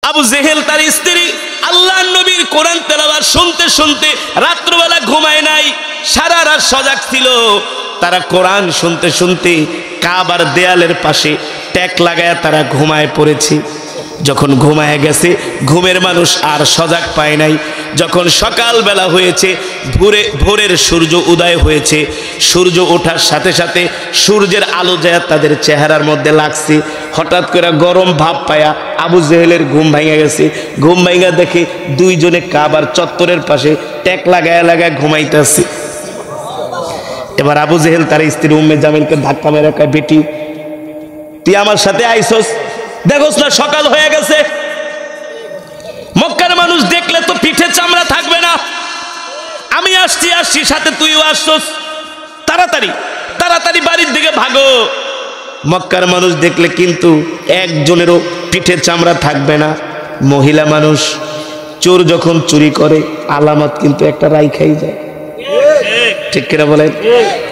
আবু জেহেল তার স্ত্রী আল্লাহর নবীর কোরআন তেলাওয়াত শুনতে শুনতে রাত্রবেলা ঘুমায় নাই, সারা রাত সজাগ ছিল। তারা কোরআন শুনতে শুনতে কাবার দেয়ালের পাশে ট্যাক লাগায়া তারা ঘুমায় পড়েছে। যখন ঘুমায় গেছে, ঘুমের মানুষ আর সজাগ পায় নাই। যখন সকালবেলা হয়েছে, ভোরের সূর্য উদয় হয়েছে, সূর্য ওঠার সাথে সাথে সূর্যের আলো যায় তাদের চেহারার মধ্যে লাগছে। হঠাৎ করে গরম ভাব পায়া আবু জেহেলের ঘুম ভাঙা গেছে। ঘুম ভাঙা দেখে দুইজনে কাবার চত্বরের পাশে ট্যাক লাগায়া লাগায় ঘুমাইতেছে। এবার আবু জেহেল তার স্ত্রী উম্মে জামিলকে ধাক্কা মেরে কয়, বেটি তুই আমার সাথে আইসস, দেখোস না সকাল হয়ে গেছে। মক্কার মানুষ দেখলে তো পিঠে চামড়া থাকবে না। আমি আসছি সাথে তুইও আসছস, তাড়াতাড়ি তাড়াতাড়ি বাড়ির দিকে ভাগো। মক্কার মানুষ দেখলে কিন্তু একজনেরও পিঠে চামড়া থাকবে না। মহিলা মানুষ, চোর যখন চুরি করে আলামত কিন্তু একটা রাইখাই যায়, ঠিক কিনা বলেন?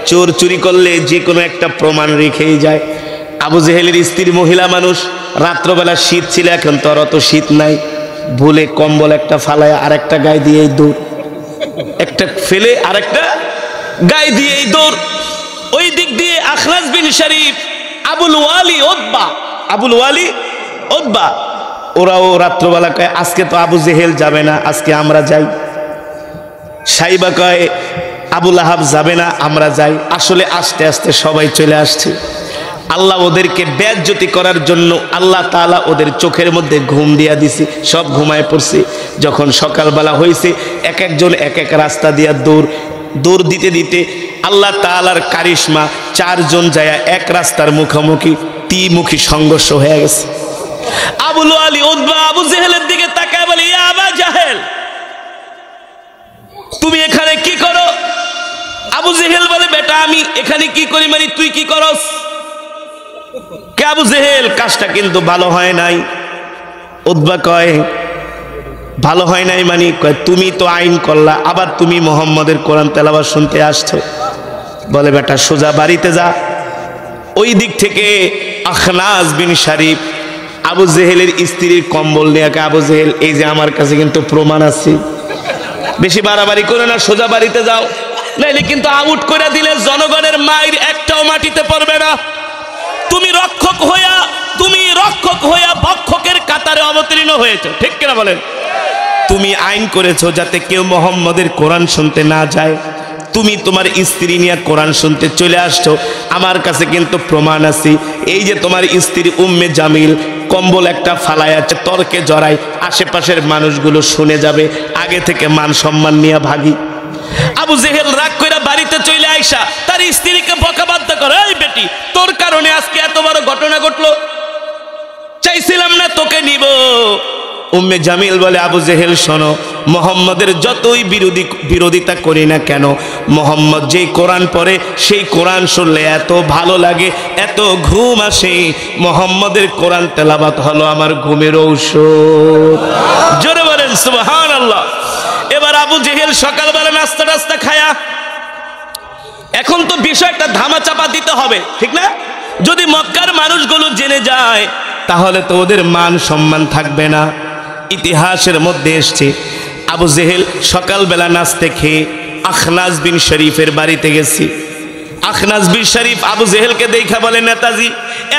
চোর চুরি করলে যে কোনো একটা প্রমাণ রেখেই যায়। আবু জেহেলের স্ত্রী মহিলা মানুষ, রাত্রবেলা শীত ছিল, এখন তো আর অত শীত নাই, ভুলে কম্বল একটা ফালায় আরেকটা গায়ে দিয়ে দৌড়, একটা ফেলে আরেকটা গায়ে দিয়ে দৌড়। ওই দিক দিয়ে আখনাস বিন শরীফ, আবুল ওয়ালি ওতবা ওরাও রাত্রবেলা কয়, আজকে তো আবু জেহেল যাবে না, আজকে আমরা যাই। সাইবা কয়, আবুল আহাব যাবে না, আমরা যাই। আসলে আস্তে আস্তে সবাই চলে আসছে। আল্লাহ ওদেরকে বেজ্জতি করার জন্য আল্লাহ তাআলা ওদের চোখের মধ্যে ঘুম দিয়া দিছে, সব ঘুমায় পড়ছে। যখন সকালবেলা হয়েছে, এক একজন এক এক রাস্তা দিয়া দৌড় দিতে দিতে আল্লাহ তাআলার কারিশমা, চারজন যায় এক রাস্তার মুখোমুখি, ত্রিমুখী সংঘর্ষ হয়ে গেছে। আবুল ওয়ালি উতবা আবু জেহেলের দিকে তাকায় বলে, ইয়া আবা জাহেল, তুমি এখানে কি করো? আবু জেহেল বলে, বেটা আমি এখানে কি করি মানে তুই কি করস? কে আবু জেহেল, কাজটা কিন্তু ভালো হয় নাই। উতবা কয়, ভালো হয় নাই মানে? কয়, তুমি তো আইন করলা, আবার তুমি মুহাম্মাদের কোরআন তেলাওয়াত শুনতে আসছো। বলে, বেটা সোজা বাড়িতে যা। ওই দিক থেকে আখনাস বিন শরীফ আবু জেহেলের স্ত্রীর কম্বল নিয়ে, আবু জেহেল এই যে আমার কাছে কিন্তু প্রমাণ আছে, বেশি বাড়াবাড়ি করে না, সোজা বাড়িতে যাও, নাইলে কিন্তু আউট করে দিলে জনগণের মায়ের একটাও মাটিতে পড়বে না। তুমি রক্ষক হইয়া ভক্ষকের কাতারে অবতীর্ণ হয়েছো, ঠিক কিনা বলেন? তুমি আইন করেছো যাতে কেউ মুহাম্মাদের কোরআন শুনতে না যায়। তুমি তোমার স্ত্রী নিয়ে কোরআন শুনতে চলে আসছো, আমার কাছে কিন্তু প্রমাণ আছে। এই যে তোমার স্ত্রী উম্মে জামিল কম্বল একটা ফালায় আছে, তর্কে জড়ায়, আশেপাশের মানুষগুলো শুনে যাবে, আগে থেকে মান সম্মান নিয়ে ভাগি। আবু জেহেল রাগ কইরা বাড়িতে চলে আইসা তার স্ত্রীকে বকাবাদ্দা করে, এই বেটি তোর কারণে আজকে এত বড় ঘটনা ঘটলো, চাইছিলাম না তোকে নিব। উম্মে জামিল বলে, আবু জেহেল শোনো, মুহাম্মাদের যতই বিরোধিতা করি না কেন, মুহাম্মদ যেই কোরআন পড়ে সেই কোরআন শুনলে এত ভালো লাগে, এত ঘুম আসে। মুহাম্মাদের কোরআন তেলাওয়াত হলো আমার ঘুমের ঔষধ। জোরে বলেন সুবহানাল্লাহ। এবার আবু জেহেল সকালবেলা নাস্তা টাস্তা খায়া, এখন তো বিষয়টা ধামাচাপা দিতে হবে, ঠিক না? যদি মক্কার মানুষগুলো জেনে যায় তাহলে তো ওদের মান সম্মান থাকবে না। ইতিহাসের মধ্যে এসছে, আবু জেহেল সকালবেলা নাস্তে খেয়ে আখনাস বিন শরীফের বাড়িতে গেছি। আখনাস বিন শরীফ আবু জেহেলকে দেখা বলে, নেতাজি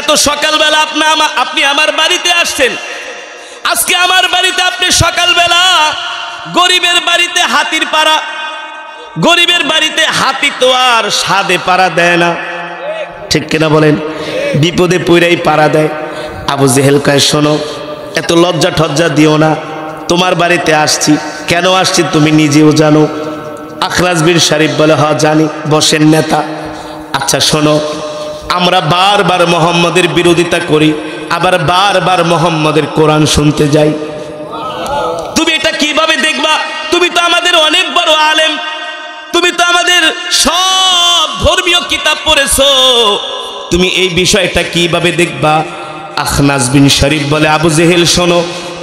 এত সকালবেলা আপনি আমার বাড়িতে আসছেন, আজকে আমার বাড়িতে আপনি সকালবেলা, গরিবের বাড়িতে হাতির পাড়া, গরিবের বাড়িতে হাতি তো আর স্বাদে পাড়া দেয় না, ঠিক কিনা বলেন? বিপদে পড়াই পাড়া দেয়। আবু জেহেল কয়, শোনো, এত লজ্জা ঠজ্জা দিও না, তোমার বাড়িতে আসছি, কেন আসছি তুমি নিজেও জানো। আখনাস বিন শরীফ বলে, হ জানি, বসেন নেতা। আচ্ছা শোনো, আমরা বারবার মুহাম্মাদের বিরোধিতা করি, আবার বারবার মুহাম্মাদের কোরআন শুনতে যাই, তুমি এটা কিভাবে দেখবা? তুমি তো আমাদের অনেক বড় আলেম, তুমি তো আমাদের সব ধর্মীয় কিতাব পড়েছো, তুমি এই বিষয়টা কিভাবে দেখবা? আখনাস বিন শরীফ বলে, আবু জেহেল শোনো,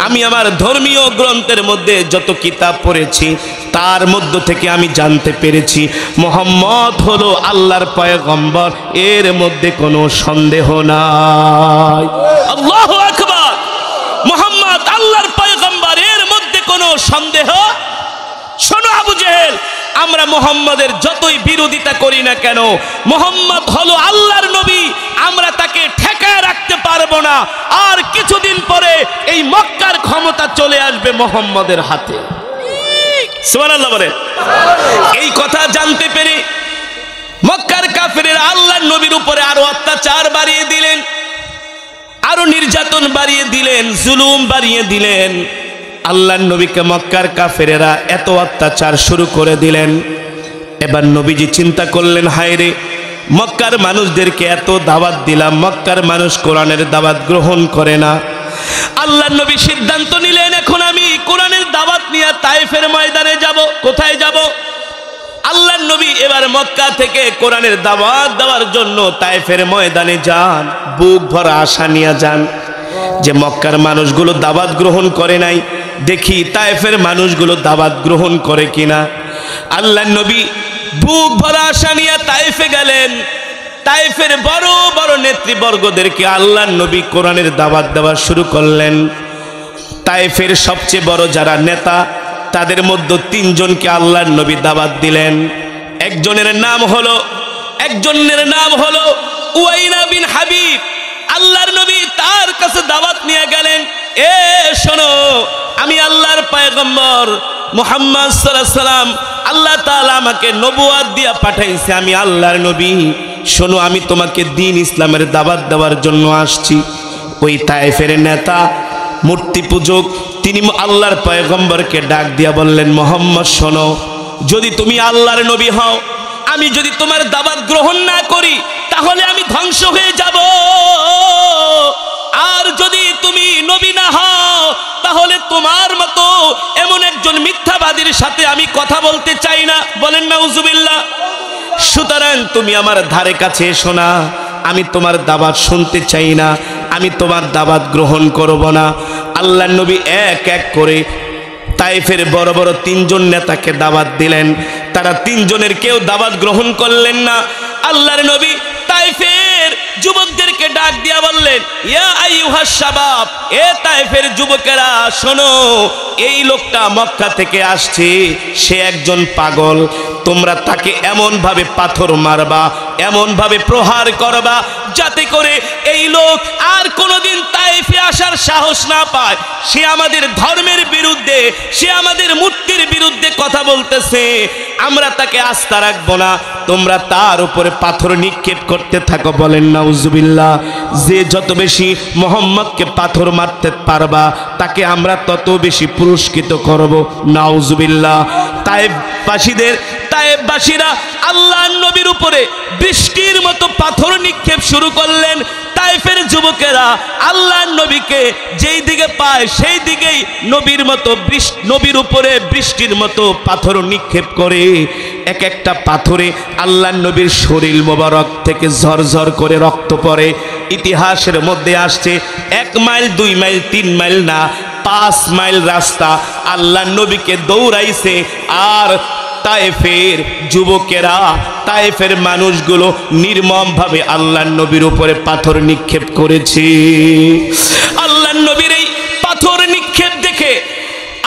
আমি আমার ধর্মীয় গ্রন্থের মধ্যে যত কিতাব পড়েছি তার মধ্য থেকে আমি জানতে পেরেছি মুহাম্মদ হলো আল্লাহর পয়গম্বর, এর মধ্যে কোনো সন্দেহ নাই। আল্লাহু আকবার। মুহাম্মদ আল্লাহর আমরা মুহাম্মাদের যতই বিরোধিতা করি না কেন, মুহাম্মদ হলো আল্লাহর নবী, আমরা তাকে ঠেকায় রাখতে পারবো না। আর কিছুদিন পরে এই মক্কার ক্ষমতা চলে আসবে মুহাম্মাদের হাতে। সুবহানাল্লাহ বলে। এই কথা জানতে পেরে মক্কার কাফেরেরা আল্লাহর নবীর উপরে আরো অত্যাচার বাড়িয়ে দিলেন, আরো নির্যাতন বাড়িয়ে দিলেন, জুলুম বাড়িয়ে দিলেন। আল্লাহর নবীকে মক্কার কাফেরেরা এত অত্যাচার শুরু করে দিলেন। এবার নবীজি চিন্তা করলেন, হায় রে, মক্কার মানুষদেরকে এত দাওয়াত দিলাম, মক্কার মানুষ কোরআনের দাওয়াত গ্রহণ করে না। আল্লাহর নবী সিদ্ধান্ত নিলেন, এখন আমি কোরআনের দাওয়াত নিয়ে তায়েফের ময়দানে যাব। কোথায় যাব? আল্লাহর নবী এবার মক্কা থেকে কোরআনের দাওয়াত দেওয়ার জন্য তায়েফের ময়দানে যান। বুক ভরা আশা নিয়ে যান যে মক্কার মানুষগুলো দাওয়াত গ্রহণ করে নাই, দেখি তায়েফের মানুষগুলো দাওয়াত গ্রহণ করে কিনা। আল্লাহর নবী বুক ভরা আশা নিয়ে তায়েফে গেলেন। তায়েফের বড় বড় নেতৃবর্গদেরকে আল্লাহর নবী কোরআনের দাওয়াত দেওয়া শুরু করলেন। তায়েফের সবচেয়ে বড় যারা নেতা, তাদের মধ্যে তিনজনকে আল্লাহর নবী দাওয়াত দিলেন। একজনের নাম হলো উয়াইনা বিন হাবিব। আল্লাহর নবী তার কাছে দাওয়াত নিয়ে গেলেন, এ শোনো, আমি আল্লাহর পয়গম্বর মুহাম্মদ সাল্লাল্লাহু আলাইহি সাল্লাম, আল্লাহ তাআলা আমাকে নবুয়ত দিয়া পাঠাইছে, আমি আল্লাহর নবী। শোনো, আমি তোমাকে দ্বীন ইসলামের দাওয়াত দেওয়ার জন্য আসছি। ওই তায়েফের নেতা, মূর্তি পূজক, তিনি আল্লাহর পয়গম্বরকে ডাক দিয়া বললেন, মুহাম্মদ শোনো, যদি তুমি আল্লাহর নবী হও, আমি যদি তোমার দাওয়াত গ্রহণ না করি তাহলে আমি ধ্বংস হয়ে যাব। আর যদি তুমি নবী না হও তাহলে তোমার মতো এমন একজন মিথ্যাবাদীর সাথে আমি কথা বলতে চাই না। বলেন নাউজুবিল্লাহ। সুতরাং তুমি আমার ধারে কাছে এসো না, আমি তোমার দাওয়াত শুনতে চাই না, আমি তোমার দাওয়াত গ্রহণ করব না। আল্লাহর নবী এক এক করে তায়েফের বড় বড় তিনজন নেতাকে দাওয়াত দিলেন। তারা তিনজনের কেউ দাওয়াত গ্রহণ করলেন না। আল্লাহর নবী তায়েফের যুবকদেরকে ডাক দিয়া বললেন, ইয়া আইয়ুহাস শাবাব, এ তায়েফের যুবকেরা শোনো, এই লোকটা মক্কা থেকে আসছে, সে একজন পাগল। তোমরা তাকে এমন ভাবে পাথর মারবা, এমন ভাবে প্রহার করবা, যাতে করে এই লোক আর কোনোদিন তায়েফে আসার সাহস না পায়। সে আমাদের ধর্মের বিরুদ্ধে, সে আমাদের মূর্তির বিরুদ্ধে কথা বলতেছে, আমরা তাকে আস্থা রাখবো না। তোমরা তার উপরে পাথর নিক্ষেপ করতে থাকো। বলেন নাউজুবিল্লাহ। যে যত বেশি মুহাম্মদকে পাথর মারতে পারবা, তাকে আমরা তত বেশি পুরস্কৃত করব। নাউজুবিল্লাহ। তায়েফবাসীরা আল্লাহর নবীর উপরে বৃষ্টির মতো পাথর নিক্ষেপ শুরু করলেন। তায়েফের যুবকেরা আল্লাহর নবীকে যেই দিকে পায় সেই দিকেই নবীর উপরে বৃষ্টির মতো পাথর নিক্ষেপ করে। এক একটা পাথরে আল্লাহর নবীর শরীর মোবারক থেকে ঝরঝর করে রক্ত পড়ে। ইতিহাসের মধ্যে আসছে 1 মাইল 2 মাইল 3 মাইল না, 5 মাইল রাস্তা আল্লাহর নবীকে দৌড়াইছে। আর তায়েফের যুবকেরা, তায়েফের মানুষগুলো নির্মমভাবে আল্লাহর নবীর উপরে পাথর নিক্ষেপ করেছে। আল্লাহর নবীর এই পাথর নিক্ষেপ দেখে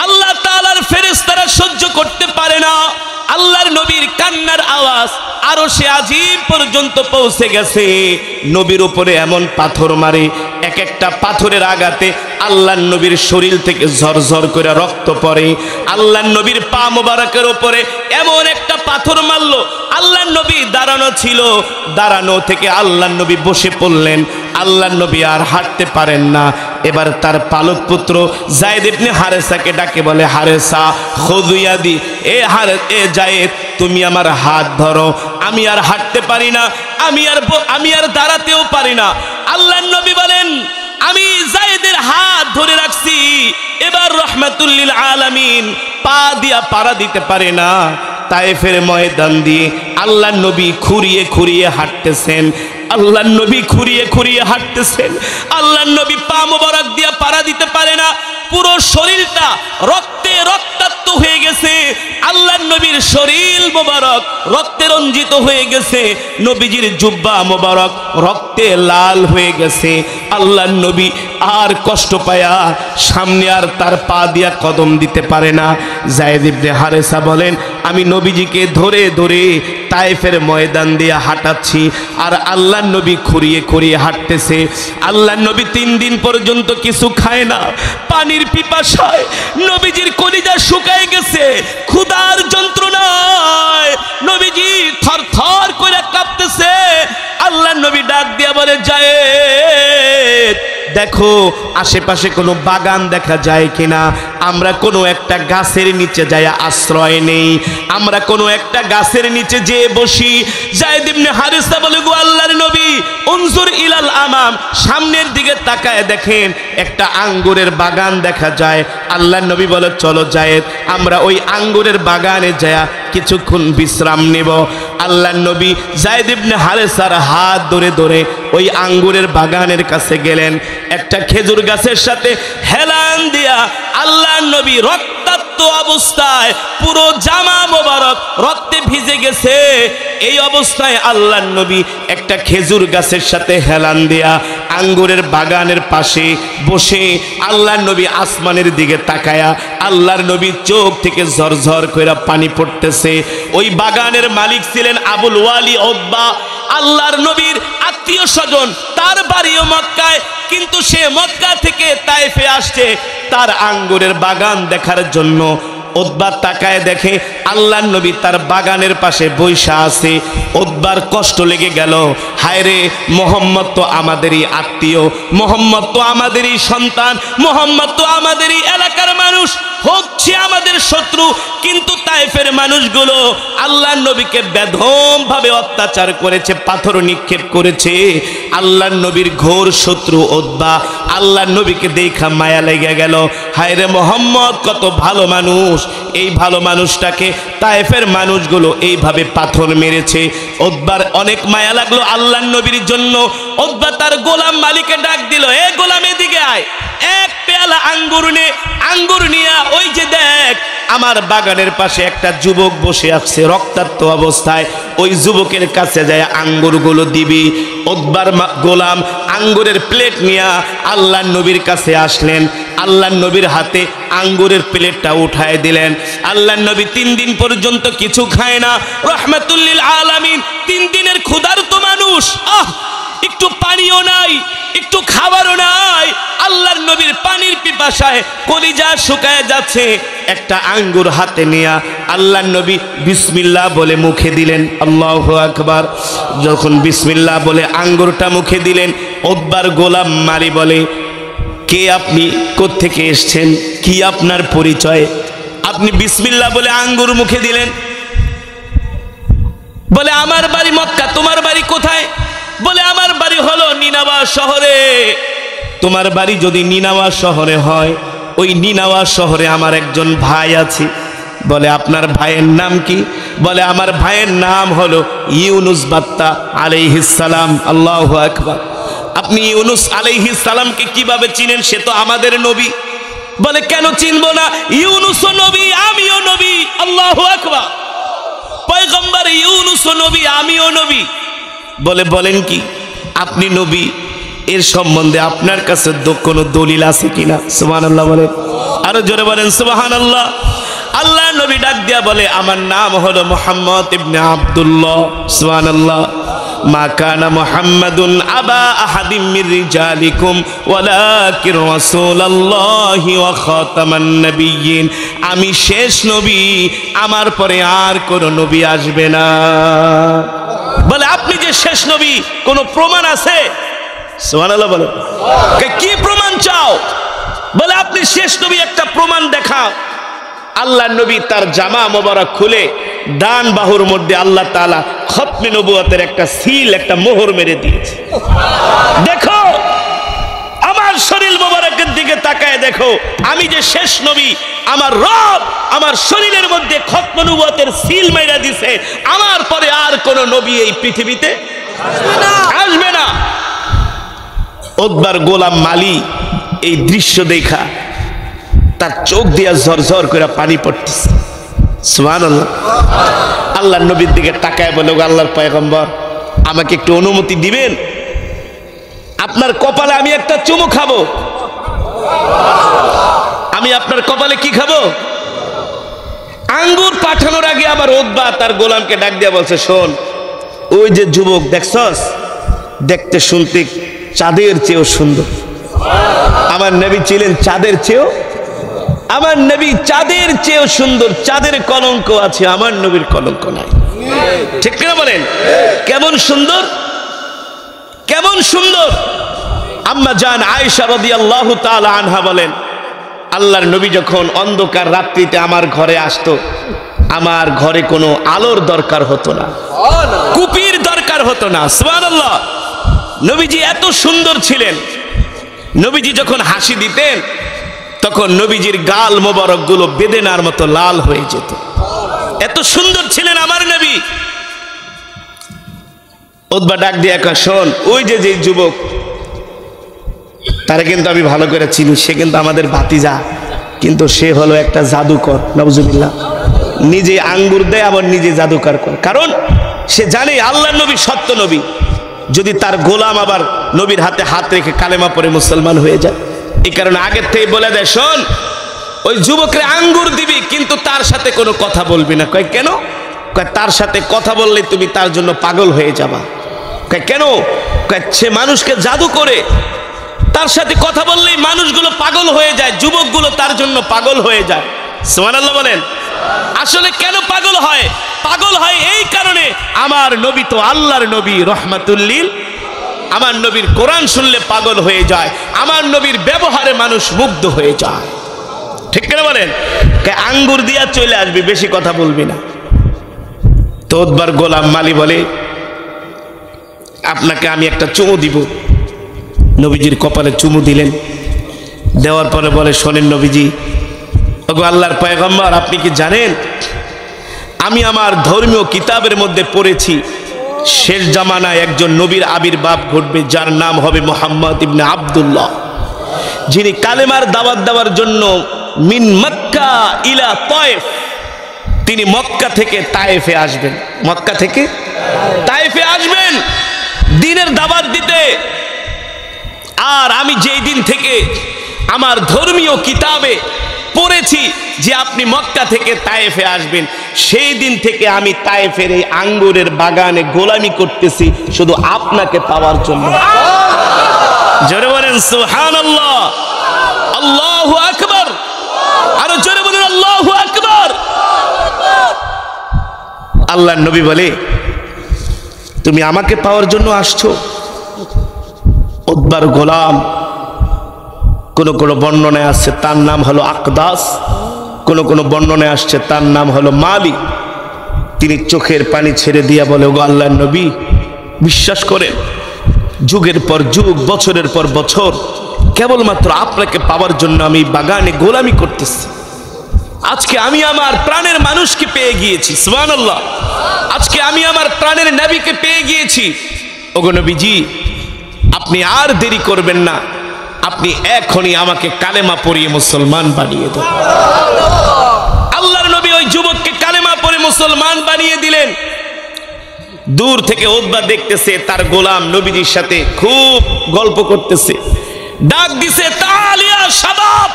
আল্লাহ তাআলার ফেরেশতারা সহ্য করতে পারে না। আল্লাহর নবীর কান্নার আওয়াজ আরশে আজিম পর্যন্ত পৌঁছে গেছে। নবীর উপরে এমন পাথর মারে, এক একটা পাথরের আঘাতে আল্লাহর নবীর শরীর থেকে ঝরঝর করে রক্ত পড়ে। আল্লাহর নবীর পা মোবারকের উপরে এমন একটা পাথর মারলো। আল্লাহর নবী দাঁড়ানো ছিল, দাঁড়ানো থেকে আল্লাহর নবী বসে পড়লেন। আল্লাহর নবী আর হাঁটতে পারেন না। এবার তার পালক পুত্র যায়েদ ইবনে হারেসাকে ডাকে বলে, হারেসা খুযুয়াদি, এ যায়েদ, তুমি আমার হাত ধরো, আমি আর হাঁটতে পারি না, আমি আর দাঁড়াতেও পারি না। আল্লাহর নবী বলেন, আমি যায়েদের হাত ধরে রাখছি, এবার রাহমাতুল লিল আলামিন পা দিয়া পাড়া দিতে পারে না। তায়েফের ময়দান দিয়ে আল্লাহর নবী খুঁড়িয়ে খুঁড়িয়ে হাঁটতেছেন। আল্লাহর নবী খুঁড়িয়ে খুঁড়িয়ে হাঁটতেছেন। আল্লাহর নবী পা মোবারক দিয়া পাড়া দিতে পারে না। পুরো শরীরটা রক্তে রক্তাক্ত হয়ে গেছে। আল্লাহর আল্লাহর নবীর শরীর মোবারক রক্তে রঞ্জিত হয়ে গেছে, নবীজির জুব্বা মোবারক রক্তে লাল হয়ে গেছে। আল্লাহর নবী আর কষ্ট পায়া সামনে আর তার পা দিয়া কদম দিতে পারে না। যায়েদ ইবনে হারেসা বলেন, আমি নবীজিকে ধরে ধরে তায়েফের ময়দান দিয়ে হাঁটাচ্ছি, আর আল্লাহর নবী খুঁড়িয়ে খুঁড়িয়ে হাঁটতেছে। আল্লাহর নবী 3 দিন পর্যন্ত কিছু খায় না, পানির পিপাসায় নবীজির কলিজা শুকায় গেছে, ক্ষুধার যন্ত্রণায় নবীজি থরথর করে কাঁপতেছে। আল্লাহর নবী ডাক দিয়া বলে, যায়েদ দেখো আশেপাশে কোনো বাগান দেখা যায় কিনা, আমরা কোনো একটা গাছের নিচে যায় আশ্রয় নেই, আমরা কোনো একটা গাছের নিচে যেয়ে বসি। যায়েদ ইবনে হারেসা বলে, গো আল্লাহর নবী, উনজুর ইলাল আমাম, সামনের দিকে তাকায় দেখেন একটা আঙ্গুরের বাগান দেখা যায়। আল্লাহর নবী বলে, চলো যায়েদ, আমরা ওই আঙ্গুরের বাগানে যায় কিছুক্ষণ বিশ্রাম নেব। আল্লাহর নবী যায়েদ ইবনে হারেসার হাত ধরে ধরে ওই আঙ্গুরের বাগানের কাছে গেলেন। একটা খেজুর গাছের সাথে হেলান দিয়া আল্লাহর নবী রক্তাক্ত অবস্থায়, পুরো জামা মোবারক রক্তে ভিজে গেছে, এই অবস্থায় আল্লাহর নবী একটা খেজুর গাছের সাথে হেলান দিয়া আঙ্গুরের বাগানের পাশে বসে আল্লাহর নবী আসমানের দিকে তাকায়া, আল্লাহর নবী চোখ থেকে ঝরঝর করে পানি পড়তেছে। ওই বাগানের মালিক ছিলেন আবুল ওয়ালি উতবা, আল্লাহর নবীর আত্মীয় স্বজন, তার বাড়িও মক্কায়, কিন্তু সে মক্কা থেকে তায়েফে আসছে তার আঙ্গুরের বাগান দেখার জন্য। উতবা তাকায় দেখে আল্লাহর নবী তার বাগানের পাশে বৈশা আছে। উতবার কষ্ট লেগে গেল, হায় রে, মোহাম্মদ তো আমাদেরই আত্মীয়, মোহাম্মদ তো আমাদেরই সন্তান, মোহাম্মদ তো আমাদেরই এলাকার মানুষ, হচ্ছে আমাদের শত্রু, কিন্তু তায়েফের মানুষগুলো আল্লাহর নবীকে বেধম ভাবে অত্যাচার করেছে, পাথর নিক্ষেপ করেছে। আল্লাহর নবীর ঘোর শত্রু উতবা আল্লাহর নবীকে দেখা মায়া লেগে গেল, হায় রে, মোহাম্মদ কত ভালো মানুষ, এই ভালো মানুষটাকে তায়েফের মানুষগুলো এইভাবে পাথর মেরেছে। উতবার অনেক মায়া লাগলো আল্লাহর নবীর জন্য। উতবা তার গোলাম মালিকে ডাক দিল, এ গোলাম এদিকে আয়, এক পেয়ালা আঙ্গুর নে। আঙ্গুর নিয়া ওই যে দেখ আমার বাগানের পাশে একটা যুবক বসে আছে রক্তাক্ত অবস্থায়, ওই যুবকের কাছে যায় আঙ্গুরগুলো দিবি। উতবার গোলাম আঙ্গুরের প্লেট নিয়া আল্লাহর নবীর কাছে আসলেন, আল্লাহর নবীর হাতে আঙ্গুরের প্লেটটা উঠায় দিলেন। আল্লাহর নবী 3 দিন পর্যন্ত কিছু খায় না, রাহমাতুল লিল আলামিন, 3 দিনের ক্ষুধার্ত মানুষ, একটু পানিও নাই, একটু খাবারও নাই। আল্লাহর নবীর পানির পিপাসায় কলিজা শুকায় যাচ্ছে। একটা আঙ্গুর হাতে নিয়ে আল্লাহর নবী বিসমিল্লাহ বলে মুখে দিলেন, আল্লাহু আকবার। যখন বিসমিল্লাহ বলে আঙ্গুরটা মুখে দিলেন, উতবার গোলাম মালি বলে, কে আপনি, কোত্থেকে এসছেন, কি আপনার পরিচয়? আপনি বিসমিল্লাহ বলে আঙ্গুর মুখে দিলেন। বলে, আমার বাড়ি মক্কা, তোমার বাড়ি কোথায়? বলে, আমার বাড়ি হলো নিনাওয়া শহরে। তোমার বাড়ি যদি নিনাওয়া শহরে হয়, ওই নিনাওয়া শহরে আমার একজন ভাই আছে। বলে, আপনার ভাইয়ের নাম কি? বলে, আমার ভাইয়ের নাম হলো ইউনুস বাত্তা আলাইহিস সালাম। আল্লাহু আকবার। আপনি ইউনুস আলাইহিস সালামকে কিভাবে চিনেন? সে তো আমাদের নবী। বলে, কেন চিনবো না? ইউনুসও নবী, আমিও নবী। আল্লাহু আকবার। পয়গম্বর ইউনুসও নবী, আমিও নবী। বলে, বলেন কি, আপনি নবী, এর সম্বন্ধে আপনার কাছে কোনো দলিল আছে কিনা? সুবহানাল্লাহ বলেন, আরো জোরে বলেন সুবহানাল্লাহ। আল্লাহ নবী ডাক দিয়া বলে, আমার নাম হলো মুহাম্মদ ইবনে আব্দুল্লাহ। সুবহানাল্লাহ। মা কানা মুহাম্মাদুন আবা আহাদিম মির রিজালিকুম ওয়ালাকিন রাসূলুল্লাহি ওয়া খাতামান নাবিয়্যিন। আমি শেষ নবী, আমার পরে আর কোনো নবী আসবে না। বলে, আপনি যে শেষ নবী, কোনো প্রমাণ আছে? সুবহানাল্লাহ বলে, কি প্রমাণ চাও? বলে, আপনি শেষ নবী, একটা প্রমাণ দেখাও। আল্লাহ নবী তার জামা মোবারক খুলে ডান বাহুর মধ্যে আল্লাহ তাআলা খতমে নবুয়তের একটা সিল, একটা মোহর মেরে দিয়েছে। দেখো, আমার শরীর মোবারকের দিকে তাকায় দেখো, আমি যে শেষ নবী, আমার রব আমার শরীরের মধ্যে খতমে নবুয়তের সিল মেরে দিয়েছে। আমার পরে আর কোন নবী এই পৃথিবীতে আসবে না। উতবার গোলাম মালি এই দৃশ্য দেখা তার চোখ দিয়া ঝরঝর করে পানি পড়তেছে। সুবহানাল্লাহ। আল্লাহর নবীর দিকে তাকায় বলে, ও আল্লাহর পয়গম্বর, আমাকে একটু অনুমতি দিবেন? আপনার কপালে আমি একটা চুমু খাবো। আমি আপনার কপালে কি খাবো? আঙ্গুর পাঠানোর আগে আবার উতবা তার গোলামকে ডাক দিয়া বলছে, শোন, ওই যে যুবক দেখছস, দেখতে শুনতে চাঁদের চেয়েও সুন্দর। আমার নবী ছিলেন চাঁদের চেয়েও, আমার নবী চাঁদের চেয়েও সুন্দর। চাঁদের কলঙ্ক আছে, আমার নবীর কলঙ্ক নাই। ঠিক কিনা বলেন? কেমন সুন্দর, কেমন সুন্দর। আম্মা জান আয়েশা রাদিয়াল্লাহু তাআলা আনহা বলেন, আল্লাহর নবী যখন অন্ধকার রাত্রিতে আমার ঘরে আসতো, আমার ঘরে কোনো আলোর দরকার হতো না, কুপির দরকার হতো না। সুবহানাল্লাহ। নবীজি এত সুন্দর ছিলেন। নবীজি যখন হাসি দিতেন তখন নবীজির গাল মোবারক গুলো বেদেনার মতো লাল হয়ে যেত। এত সুন্দর ছিলেন আমার নবী। উতবা ডাক দিয়ে কয়, শোন, ওই যে যে যুবক, তারে কিন্তু আমি ভালো করে চিনি, সে কিন্তু আমাদের ভাতিজা, কিন্তু সে হলো একটা জাদুকর। নাউজুবিল্লাহ। নিজে আঙ্গুর দেয় আবার নিজে জাদুকর করে, কারণ সে জানে আল্লাহর নবী সত্য নবী। যদি তার গোলাম আবার নবীর হাতে হাত রেখে কালেমা পড়ে মুসলমান হয়ে যায়, এই কারণে আগের থেকে বলে দেয়, শোন, ওই যুবকরে আঙ্গুর দিবি, কিন্তু তার সাথে কোনো কথা বলবি না। কয় কেন? কয় তার সাথে কথা বললে তুমি তার জন্য পাগল হয়ে যাবা। কয় কেন? কয় সে মানুষকে জাদু করে, তার সাথে কথা বললেই মানুষগুলো পাগল হয়ে যায়, যুবকগুলো তার জন্য পাগল হয়ে যায়। সুবহানাল্লাহ বলেন। আসলে কেন পাগল হয়? পাগল হয় এই কারণে, আমার নবী তো আল্লাহর নবী, রহমাতুল লিল। আমার নবীর কোরআন শুনলে পাগল হয়ে যায়, আমার নবীর ব্যবহারে মানুষ মুগ্ধ হয়ে যায়। ঠিক করে বলেন? আঙ্গুর দিয়া চলে আসবি, বেশি কথা বলবি না। তো উতবার গোলাম মালি বলে, আপনাকে আমি একটা চুমু দিব। নবীজির কপালে চুমু দিলেন। দেওয়ার পরে বলে, শোনেন নবীজি, ওগো আল্লাহর পয়গম্বর, আপনি কি জানেন, আমি আমার ধর্মীয় কিতাবের মধ্যে পড়েছি শেষ জামানায় একজন নবীর আবির্ভাব ঘটবে, যার নাম হবে মুহাম্মদ ইবনে আব্দুল্লাহ, যিনি কালেমার দাওয়াত দেওয়ার জন্য মিন মক্কা ইলা তায়েফ, তিনি মক্কা থেকে তায়েফে আসবেন। মক্কা থেকে তায়েফে আসবেন দ্বীনের দাওয়াত দিতে। আর আমি যেই দিন থেকে আমার ধর্মীয় কিতাবে পড়েছি যে আপনি মক্কা থেকে তায়েফে আসবেন, সেই দিন থেকে আমি তায়েফের এই আঙ্গুরের বাগানে গোলামি করতেছি শুধু আপনাকে পাওয়ার জন্য। জোরে বলেন সুবহানাল্লাহ, আল্লাহু আকবার। আরো জোরে বলেন আল্লাহু আকবার। আল্লাহর নবী বলে, তুমি আমাকে পাওয়ার জন্য আসছো? উতবার গোলাম, কোন কোন বর্ণনায় আসছে তার নাম হলো আকদাস, কোন কোন বর্ণনায় আসছে তার নাম হলো মালি। তিনি চোখের পানি ছেড়ে দিয়া বলে, ওগো আল্লাহর নবী, বিশ্বাস করেন, যুগের পর যুগ, বছরের পর বছর কেবলমাত্র আপনাকে পাওয়ার জন্য আমি বাগানে গোলামি করতেছি। আজকে আমি আমার প্রাণের মানুষকে পেয়ে গিয়েছি। সুবহানাল্লাহ। আজকে আমি আমার প্রাণের নবীকে পেয়ে গিয়েছি। ওগো নবীজি, আপনি আর দেরি করবেন না, আপনি এখনই আমাকে কালেমা পড়িয়ে মুসলমান বানিয়ে দেন। আল্লাহর নবী ওই যুবককে কালেমা পড়ে মুসলমান বানিয়ে দিলেন। দূর থেকে উতবা দেখতেছে তার গোলাম নবীজির সাথে খুব গল্প করতেছে। ডাক দিছে, তালিয়া শাবাব,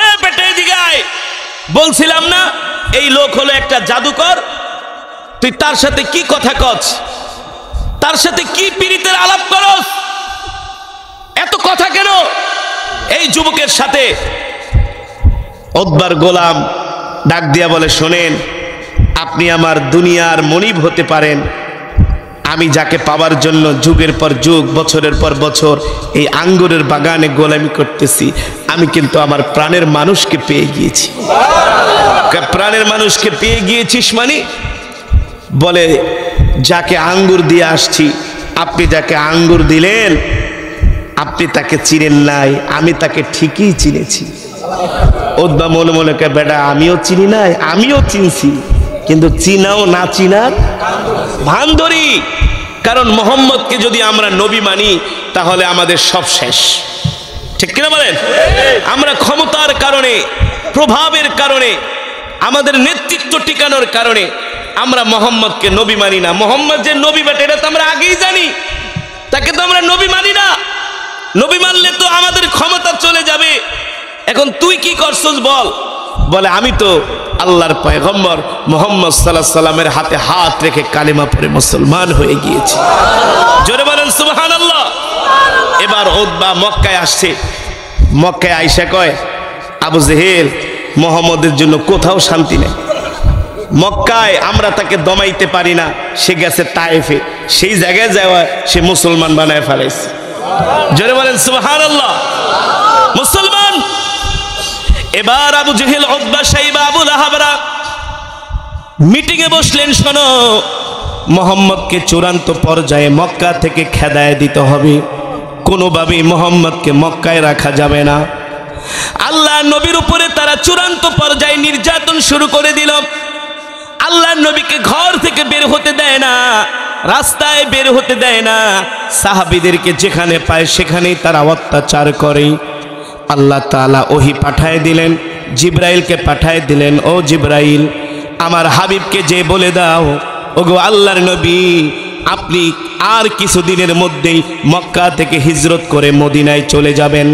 এ বেটা এদিকে আয়। বলছিলাম না এই লোক হলো একটা জাদুকর, তুই তার সাথে কি কথা কস, তার সাথে কি পীড়িতের আলাপ করস, এত কথা কেন? এই যুবকের সাথে উতবার গোলাম ডাক দিয়া বলে, শোনেন, আপনি আমার দুনিয়ার মনিব হতে পারেন, আমি যাকে পাওয়ার জন্য যুগের পর যুগ, বছরের পর বছর এই আঙ্গুরের বাগানে গোলামি করতেছি, আমি কিন্তু আমার প্রাণের মানুষকে পেয়ে গিয়েছি। প্রাণের মানুষকে পেয়ে গিয়েছিস মানে? বলে, যাকে আঙ্গুর দিয়ে আসছি, আপনি যাকে আঙ্গুর দিলেন আপনি তাকে চিনেন নাই, আমি তাকে ঠিকই চিনেছি। উতবা মনে মনে কে, বেটা আমিও চিনি নাই, আমিও চিনছি, কিন্তু চিনাও না চিনার ভান ধরি। কারণ মোহাম্মদকে যদি আমরা নবী মানি তাহলে আমাদের সব শেষ। ঠিক কিনা বলেন? আমরা ক্ষমতার কারণে, প্রভাবের কারণে আমাদের নেতৃত্ব টিকানোর কারণে আমরা মোহাম্মদকে নবী মানি না। মোহাম্মদ যে নবী বেটা এটা তো আমরা আগেই জানি, তাকে তো আমরা নবী মানি না। নবী মানলে তো আমাদের ক্ষমতা চলে যাবে। এখন তুই কি করছস বল? বলে আমি তো আল্লাহর পয়গম্বর মুহাম্মদ সাল্লাল্লাহু আলাইহি সাল্লামের হাতে হাত রেখে কালিমা পড়ে মুসলমান হয়ে গিয়েছি। জোরে বলেন সুবহানাল্লাহ। এবার উতবা মক্কায় আসছে। মক্কায় আইসা কয়, আবু জেহেল মুহাম্মদের জন্য কোথাও শান্তি নেই। মক্কায় আমরা তাকে দমাইতে পারি না, সে গেছে তায়েফে, সেই জায়গায় যাওয়া সে মুসলমান বানায় ফেলাইছে। জোরে বলেন সুবহানাল্লাহ। মুসলমান। এবার আবু জেহেল, উতবা, শাইবা, আবু লাহাবরা মিটিং এ বসলেন। শোনো, মুহাম্মদকে চূড়ান্ত পর্যায়ে মক্কা থেকে খেদায় দিতে হবে, কোনোভাবেই মুহাম্মদকে মক্কায় রাখা যাবে না। আল্লাহ নবীর উপরে তারা চূড়ান্ত পর্যায়ে নির্যাতন শুরু করে দিল। আল্লাহ নবীকে ঘর থেকে বের হতে দেয় না, রাস্তায় বের হতে দেয় না, সাহাবীদেরকে যেখানে পায় সেখানেই তারা অত্যাচার করে। আল্লাহ তাআলা ওহী পাঠায় দিলেন, জিবরাইলকে পাঠায় দিলেন, ও জিবরাইল আমার হাবিবকে যে বলে দাও, ওগো আল্লাহর নবী আপনি আর কিছুদিনের মধ্যেই মক্কা থেকে হিজরত করে মদিনায় চলে যাবেন,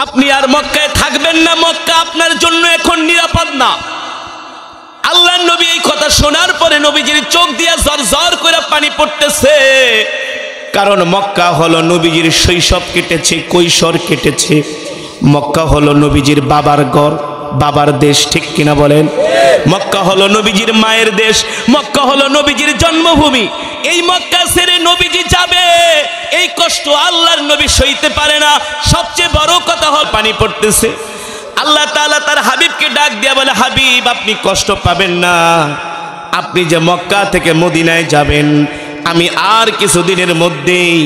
আপনি আর মক্কায় থাকবেন না, মক্কা আপনার জন্য এখন নিরাপদ না। আল্লাহর নবী এই কথা শোনার পরে নবীজির চোখ দিয়ে ঝরঝর করে পানি পড়তেছে, কারণ মক্কা হলো নবীজির শৈশব কেটেছে, কৈশোর কেটেছে। মক্কা হলো নবীজির বাবার ঘর, বাবার দেশ, ঠিক কিনা বলেন? মক্কা হলো নবীজির মায়ের দেশ, মক্কা হলো নবীজির জন্মভূমি। এই মক্কা ছেড়ে নবীজি যাবে, এই কষ্ট আল্লাহর নবী সইতে পারে না। সবচেয়ে বড় কথা হল পানি পড়তেছে। আল্লাহ তাআলা তার হাবিবকে ডাক দিয়া বলে, হাবিব আপনি কষ্ট পাবেন না, আপনি যে মক্কা থেকে মদিনায় যাবেন, আমি আর কিছুদিনের মধ্যেই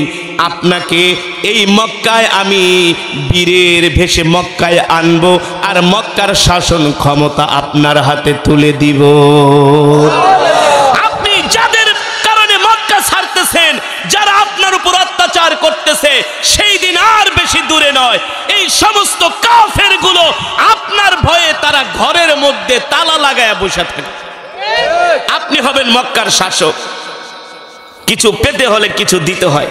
আপনাকে এই মক্কায় আমি বীরের ভেষে মক্কায় আনবো, আর মক্কার শাসন ক্ষমতা আপনার হাতে তুলে দিব। আপনি যাদের কারণে মক্কা ছাড়তেছেন, যারা আপনার উপর অত্যাচার করতেছে, সেই দিন আর বেশি দূরে নয়, এই সমস্ত কাফেরগুলো আপনার ভয়ে তারা ঘরের মধ্যে তালা লাগায়া বসে থাকে। আপনি হবেন মক্কার শাসক। কিছু পেতে হলে কিছু দিতে হয়,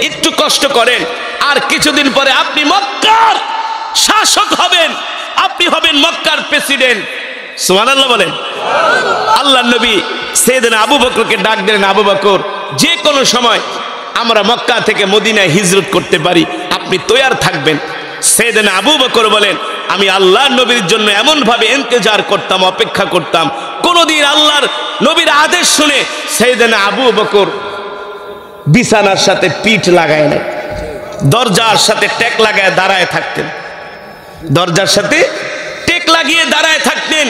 একটু কষ্ট করেন, আর কিছুদিন পরে আপনি মক্কার শাসক হবেন, আপনি হবেন মক্কার প্রেসিডেন্ট। সুবহানাল্লাহ বলেন। আল্লাহর নবী সাইয়েদনা আবু বকরকে ডাক দিলেন, আবু বকর যে কোনো সময় আমরা মক্কা থেকে মদিনায় হিজরত করতে পারি, আপনি তৈয়ার থাকবেন। সাইয়েদনা আবু বকর বলেন, আমি আল্লাহর নবীর জন্য এমন ভাবে ইন্তজার করতাম, অপেক্ষা করতাম, কোনদিন আল্লাহর নবীর আদেশ শুনে সাইয়েদনা আবু বকর বিছানার সাথে পিঠ লাগায় না, দরজার সাথে টেক লাগায় দাঁড়ায় থাকতেন, দরজার সাথে টেক লাগিয়ে দাঁড়ায় থাকতেন।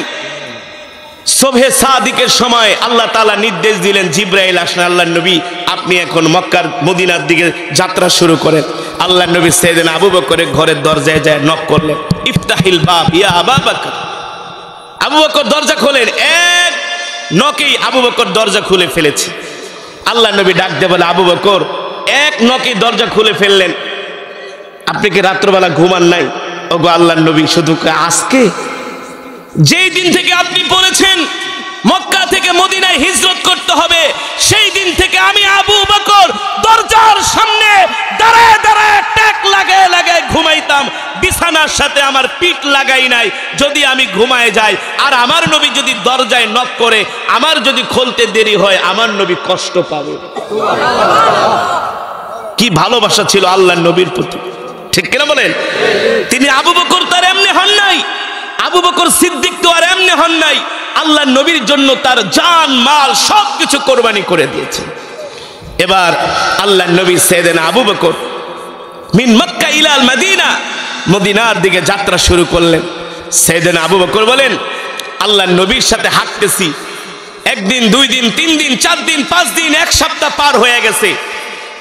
সুবহে সাদিকের সময় আল্লাহ তাআলা নির্দেশ দিলেন, জিবরাইল আসেন, আল্লাহর নবী আপনি এখন মক্কার মদিনার দিকে যাত্রা শুরু করেন। আল্লাহর নবী সাইয়েদনা আবু বকরের ঘরের দরজায় যায় নক করলেন, ইফতাহিল বাব ইয়া আবু বকর। আবু বকর দরজা খোলেন, এক নকেই আবু বকর দরজা খুলে ফেলেছে। আল্লাহর নবী ডাক দিয়ে বলে, আবু বকর এক নকেই দরজা খুলে ফেললেন, আপনি কি রাত্রবেলা ঘুমান নাই? ওগো আল্লাহর নবী শুধু আজকে যেই দিন থেকে আপনি বলেছেন মক্কা থেকে মদিনায় হিজরত করতে হবে, সেই দিন থেকে আমি আবু বকর দরজার সামনে দাঁড়ায় দাঁড়ায় ট্যাক লাগায় লাগায় ঘুমাইতাম, বিছানার সাথে আমার পিঠ লাগাই নাই। যদি আমি ঘুমায় যাই আর আমার নবী যদি দরজায় নক করে, আমার যদি খুলতে দেরি হয়, আমার নবী কষ্ট পাবে। কি ভালোবাসা ছিল আল্লাহর নবীর প্রতি, ঠিক কিনা বলেন? তিনি আবু বকর তার এমনি হন নাই, আবু বকর সিদ্দিক তো আর এমনি হন নাই, আল্লাহর নবীর জন্য তার জান মাল সবকিছু কোরবানি করে দিয়েছে। এবার আল্লাহর নবী সাইয়েদনা আবু বকর মিন মক্কা ইলাল মদিনা, মদিনার দিকে যাত্রা শুরু করলেন। সাইয়েদনা আবু বকর বলেন, আল্লাহর নবীর সাথে হাঁটতেছি, একদিন, দুই দিন, তিন দিন, 4 দিন, 5 দিন, এক সপ্তাহ পার হয়ে গেছে।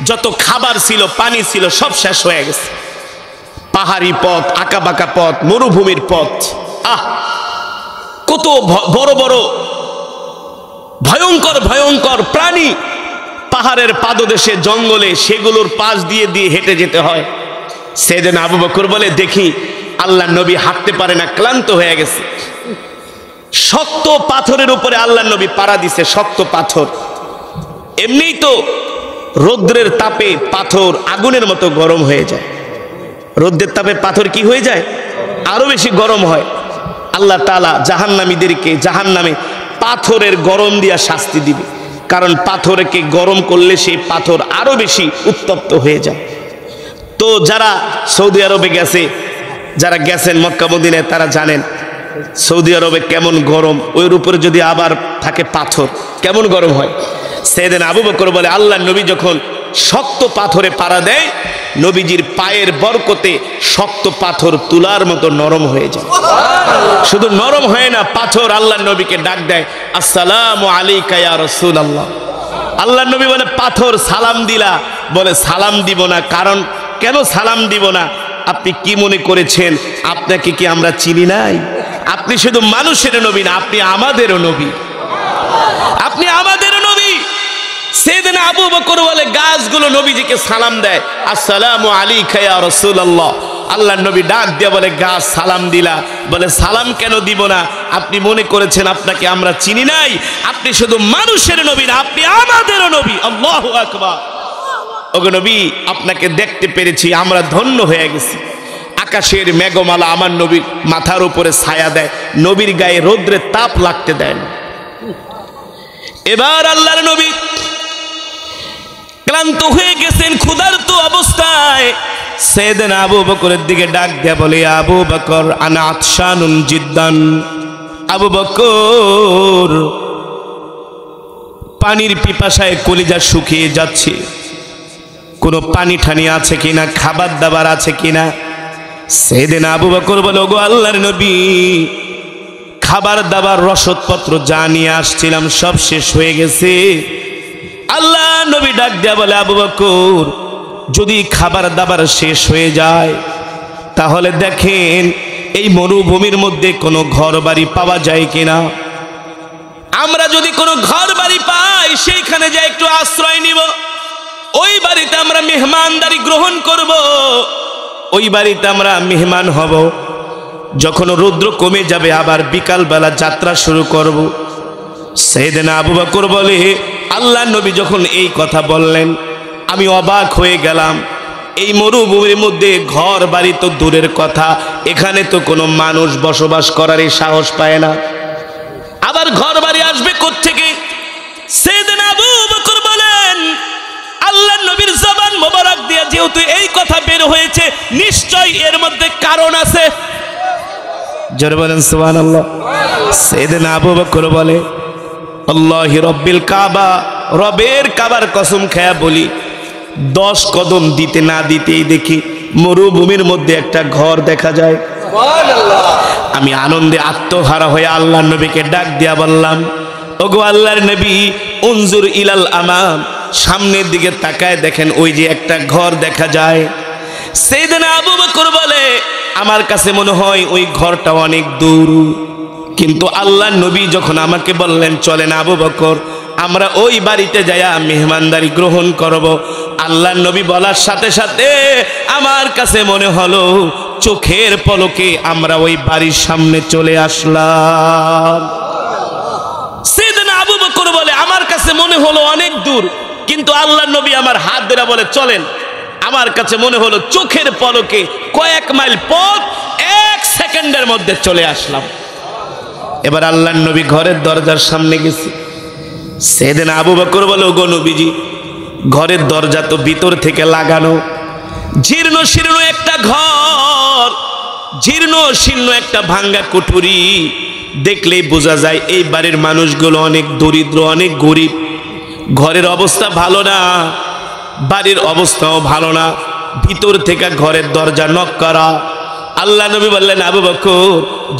যত খাবার ছিল, পানি ছিল, সব শেষ হয়ে গেছে। পাহাড়ি পথ, আঁকাবাঁকা পথ, মরুভূমির পথ, কত বড় বড় ভয়ঙ্কর ভয়ঙ্কর প্রাণী পাহাড়ের পাদদেশে, জঙ্গলে, সেগুলোর পাশ দিয়ে দিয়ে হেঁটে যেতে হয়। সাইয়েদনা আবু বকর বলে, দেখি আল্লাহর নবী হাঁটতে পারে না, ক্লান্ত হয়ে গেছে। শক্ত পাথরের উপরে আল্লাহ নবী পাড়া দিছে, শক্ত পাথর। এমনিই তো রৌদ্রের তাপে পাথর আগুনের মতো গরম হয়ে যায়, রৌদ্রের তাপে পাথর কি হয়ে যায়, আরো বেশি গরম হয়। আল্লাহ তাআলা জাহান্নামীদেরকে জাহান্নামে পাথরের গরম দিয়া শাস্তি দিবে, কারণ পাথরকে গরম করলে সেই পাথর আরো বেশি উত্তপ্ত হয়ে যায়। তো যারা সৌদি আরবে গেছে, যারা গেছেন মক্কা মদিনায়, তারা জানেন সৌদি আরবে কেমন গরম, ওর উপরে যদি আবার থাকে পাথর কেমন গরম হয়। সাইয়েদনা আবু বকর বলে আল্লাহ নবী যখন শক্ত পাথরে পাড়া দেয়, নবীজির পায়ের বরকতে শক্ত পাথর তুলার মতো নরম হয়ে যায়। শুধু নরম হয় না, পাথর আল্লাহ নবীকে ডাক দেয়, আসসালামু আলাইকা ইয়া রাসূলুল্লাহ। আল্লাহ নবী বলে পাথর সালাম দিলা? বলে সালাম দিব না। কারণ কেন সালাম দিব না? আপনি কি মনে করেছেন আপনাকে কি আমরা চিনি নাই? আপনি শুধু মানুষের নবী না, আপনি আমাদেরও নবী, আপনি আমাদেরও নবী। সাইয়েদনা আবু বকর বলে গাছগুলো নবীজিকে সালাম দেয়, আসসালামু আলাইকা ইয়া রাসূলুল্লাহ। আল্লাহ নবী ডাক দিয়ে বলে গাছ সালাম দিলা? বলে সালাম কেন দিব না? আপনি মনে করেছেন আপনাকে আমরা চিনি নাই? আপনি শুধু মানুষের নবী না, আপনি আমাদেরও নবী। আল্লাহু আকবার। ওগো নবী, আপনাকে দেখতে পেরেছি, আমরা ধন্য হয়ে গেছি। আকাশের মেঘমালা আমার নবীর মাথার উপরে ছায়া দেয়, নবীর গায়ে রৌদ্রের তাপ লাগতে দেয় না। এবার আল্লাহর নবী ক্লান্ত হয়ে গেছেন, ক্ষুধার্ত অবস্থায় সাইয়েদনা আবু বকরের দিকে ডাক দেয়া বলে, আবু বকর আনা আতশানুন জিদ্দান। আবু বকর, পানির পিপাসায় কলিজা শুকিয়ে যাচ্ছে, কোনো পানি ঠানি আছে কিনা, খাবার দাবার আছে কিনা? সাইয়েদনা আবু বকর বলে, ওগো আল্লাহর নবী, খাবার দাবার রসদপত্র যা নিয়ে আসছিলাম সব শেষ হয়ে গেছে। আল্লাহ নবী ডাক দেয়া বলে, আবু বকর, যদি খাবার দাবার শেষ হয়ে যায় তাহলে দেখেন এই মরুভূমির মধ্যে কোনো ঘর বাড়ি পাওয়া যায় কিনা। আমরা যদি কোনো ঘর বাড়ি পাই সেইখানে যাই একটু আশ্রয় নিব, ওই বাড়িতে আমরা মেহমানদারি গ্রহণ করব, ওই বাড়িতে আমরা মেহমান হব। যখন রৌদ্র কমে যাবে আবার বিকালবেলা যাত্রা শুরু করব। সাইয়েদনা আবু বকর বলে, আল্লাহ নবী যখন এই কথা বললেন আমি অবাক হয়ে গেলাম। এই মরুভূমির মধ্যে ঘর বাড়ি তো দূরের কথা, এখানে তো কোনো মানুষ বসবাস করার সাহস পায় না, আবার ঘর বাড়ি আসবে কোত্থেকে? সাইয়েদনা আবু বকর বলেন, আল্লাহ নবীর জবান মোবারক দিয়ে যেহেতু এই কথা বের হয়েছে, নিশ্চয় এর মধ্যে কারণ আছে। জোরে বলেন সুবহানাল্লাহ। সাইয়েদনা আবু বকর বলে, আল্লাহি রব্বিল কাবা, রবের কাবার কসম খেয়া বলি, 10 কদম দিতে না দিতেই দেখি মরুভূমির মধ্যে একটা ঘর দেখা যায়। সুবহানাল্লাহ। আমি আনন্দে আত্মহারা হয়ে আল্লাহর নবীকে ডাক দিয়া বললাম, ওগো আল্লাহর নবী, উনজুর ইলাল আমাম, সামনের দিকে তাকায় দেখেন ওই যে একটা ঘর দেখা যায়। সাইয়েদনা আবু বকর বলে, আমার কাছে মনে হয় ওই ঘরটা অনেক দূর, কিন্তু আল্লাহর নবী যখন আমাকে বললেন চলেন আবু বকর আমরা ওই বাড়িতে যাইয়া মেহমানদারি গ্রহণ করব, আল্লাহর নবী বলার সাথে সাথে আমার কাছে মনে হলো চোখের পলকে আমরা ওই বাড়ির সামনে চলে আসলাম। সাইয়েদনা আবু বকর বলে, আমার কাছে মনে হলো অনেক দূর, কিন্তু আল্লাহর নবী আমার হাত ধরে বলে চলেন। আমার কাছে মনে হলো চোখের পলকে কয়েক মাইল পথ 1 সেকেন্ডের মধ্যে চলে আসলাম। এবার আল্লাহর নবী ঘরের দরজার সামনে গেছে। সাইয়েদনা আবু বকর বলে, ওগো নবীজি, ঘরের দরজা তো ভিতর থেকে লাগানো, জীর্ণ শীর্ণ একটা ঘর, জীর্ণ শীর্ণ একটা ভাঙ্গা কুঠুরি, দেখলেই বোঝা যায় এই বাড়ির মানুষগুলো অনেক দরিদ্র, অনেক গরিব। ঘরের অবস্থা ভালো না, বাড়ির অবস্থাও ভালো না, ভিতর থেকে ঘরের দরজা নক করা। আল্লাহ নবী বললেন, আবু বকর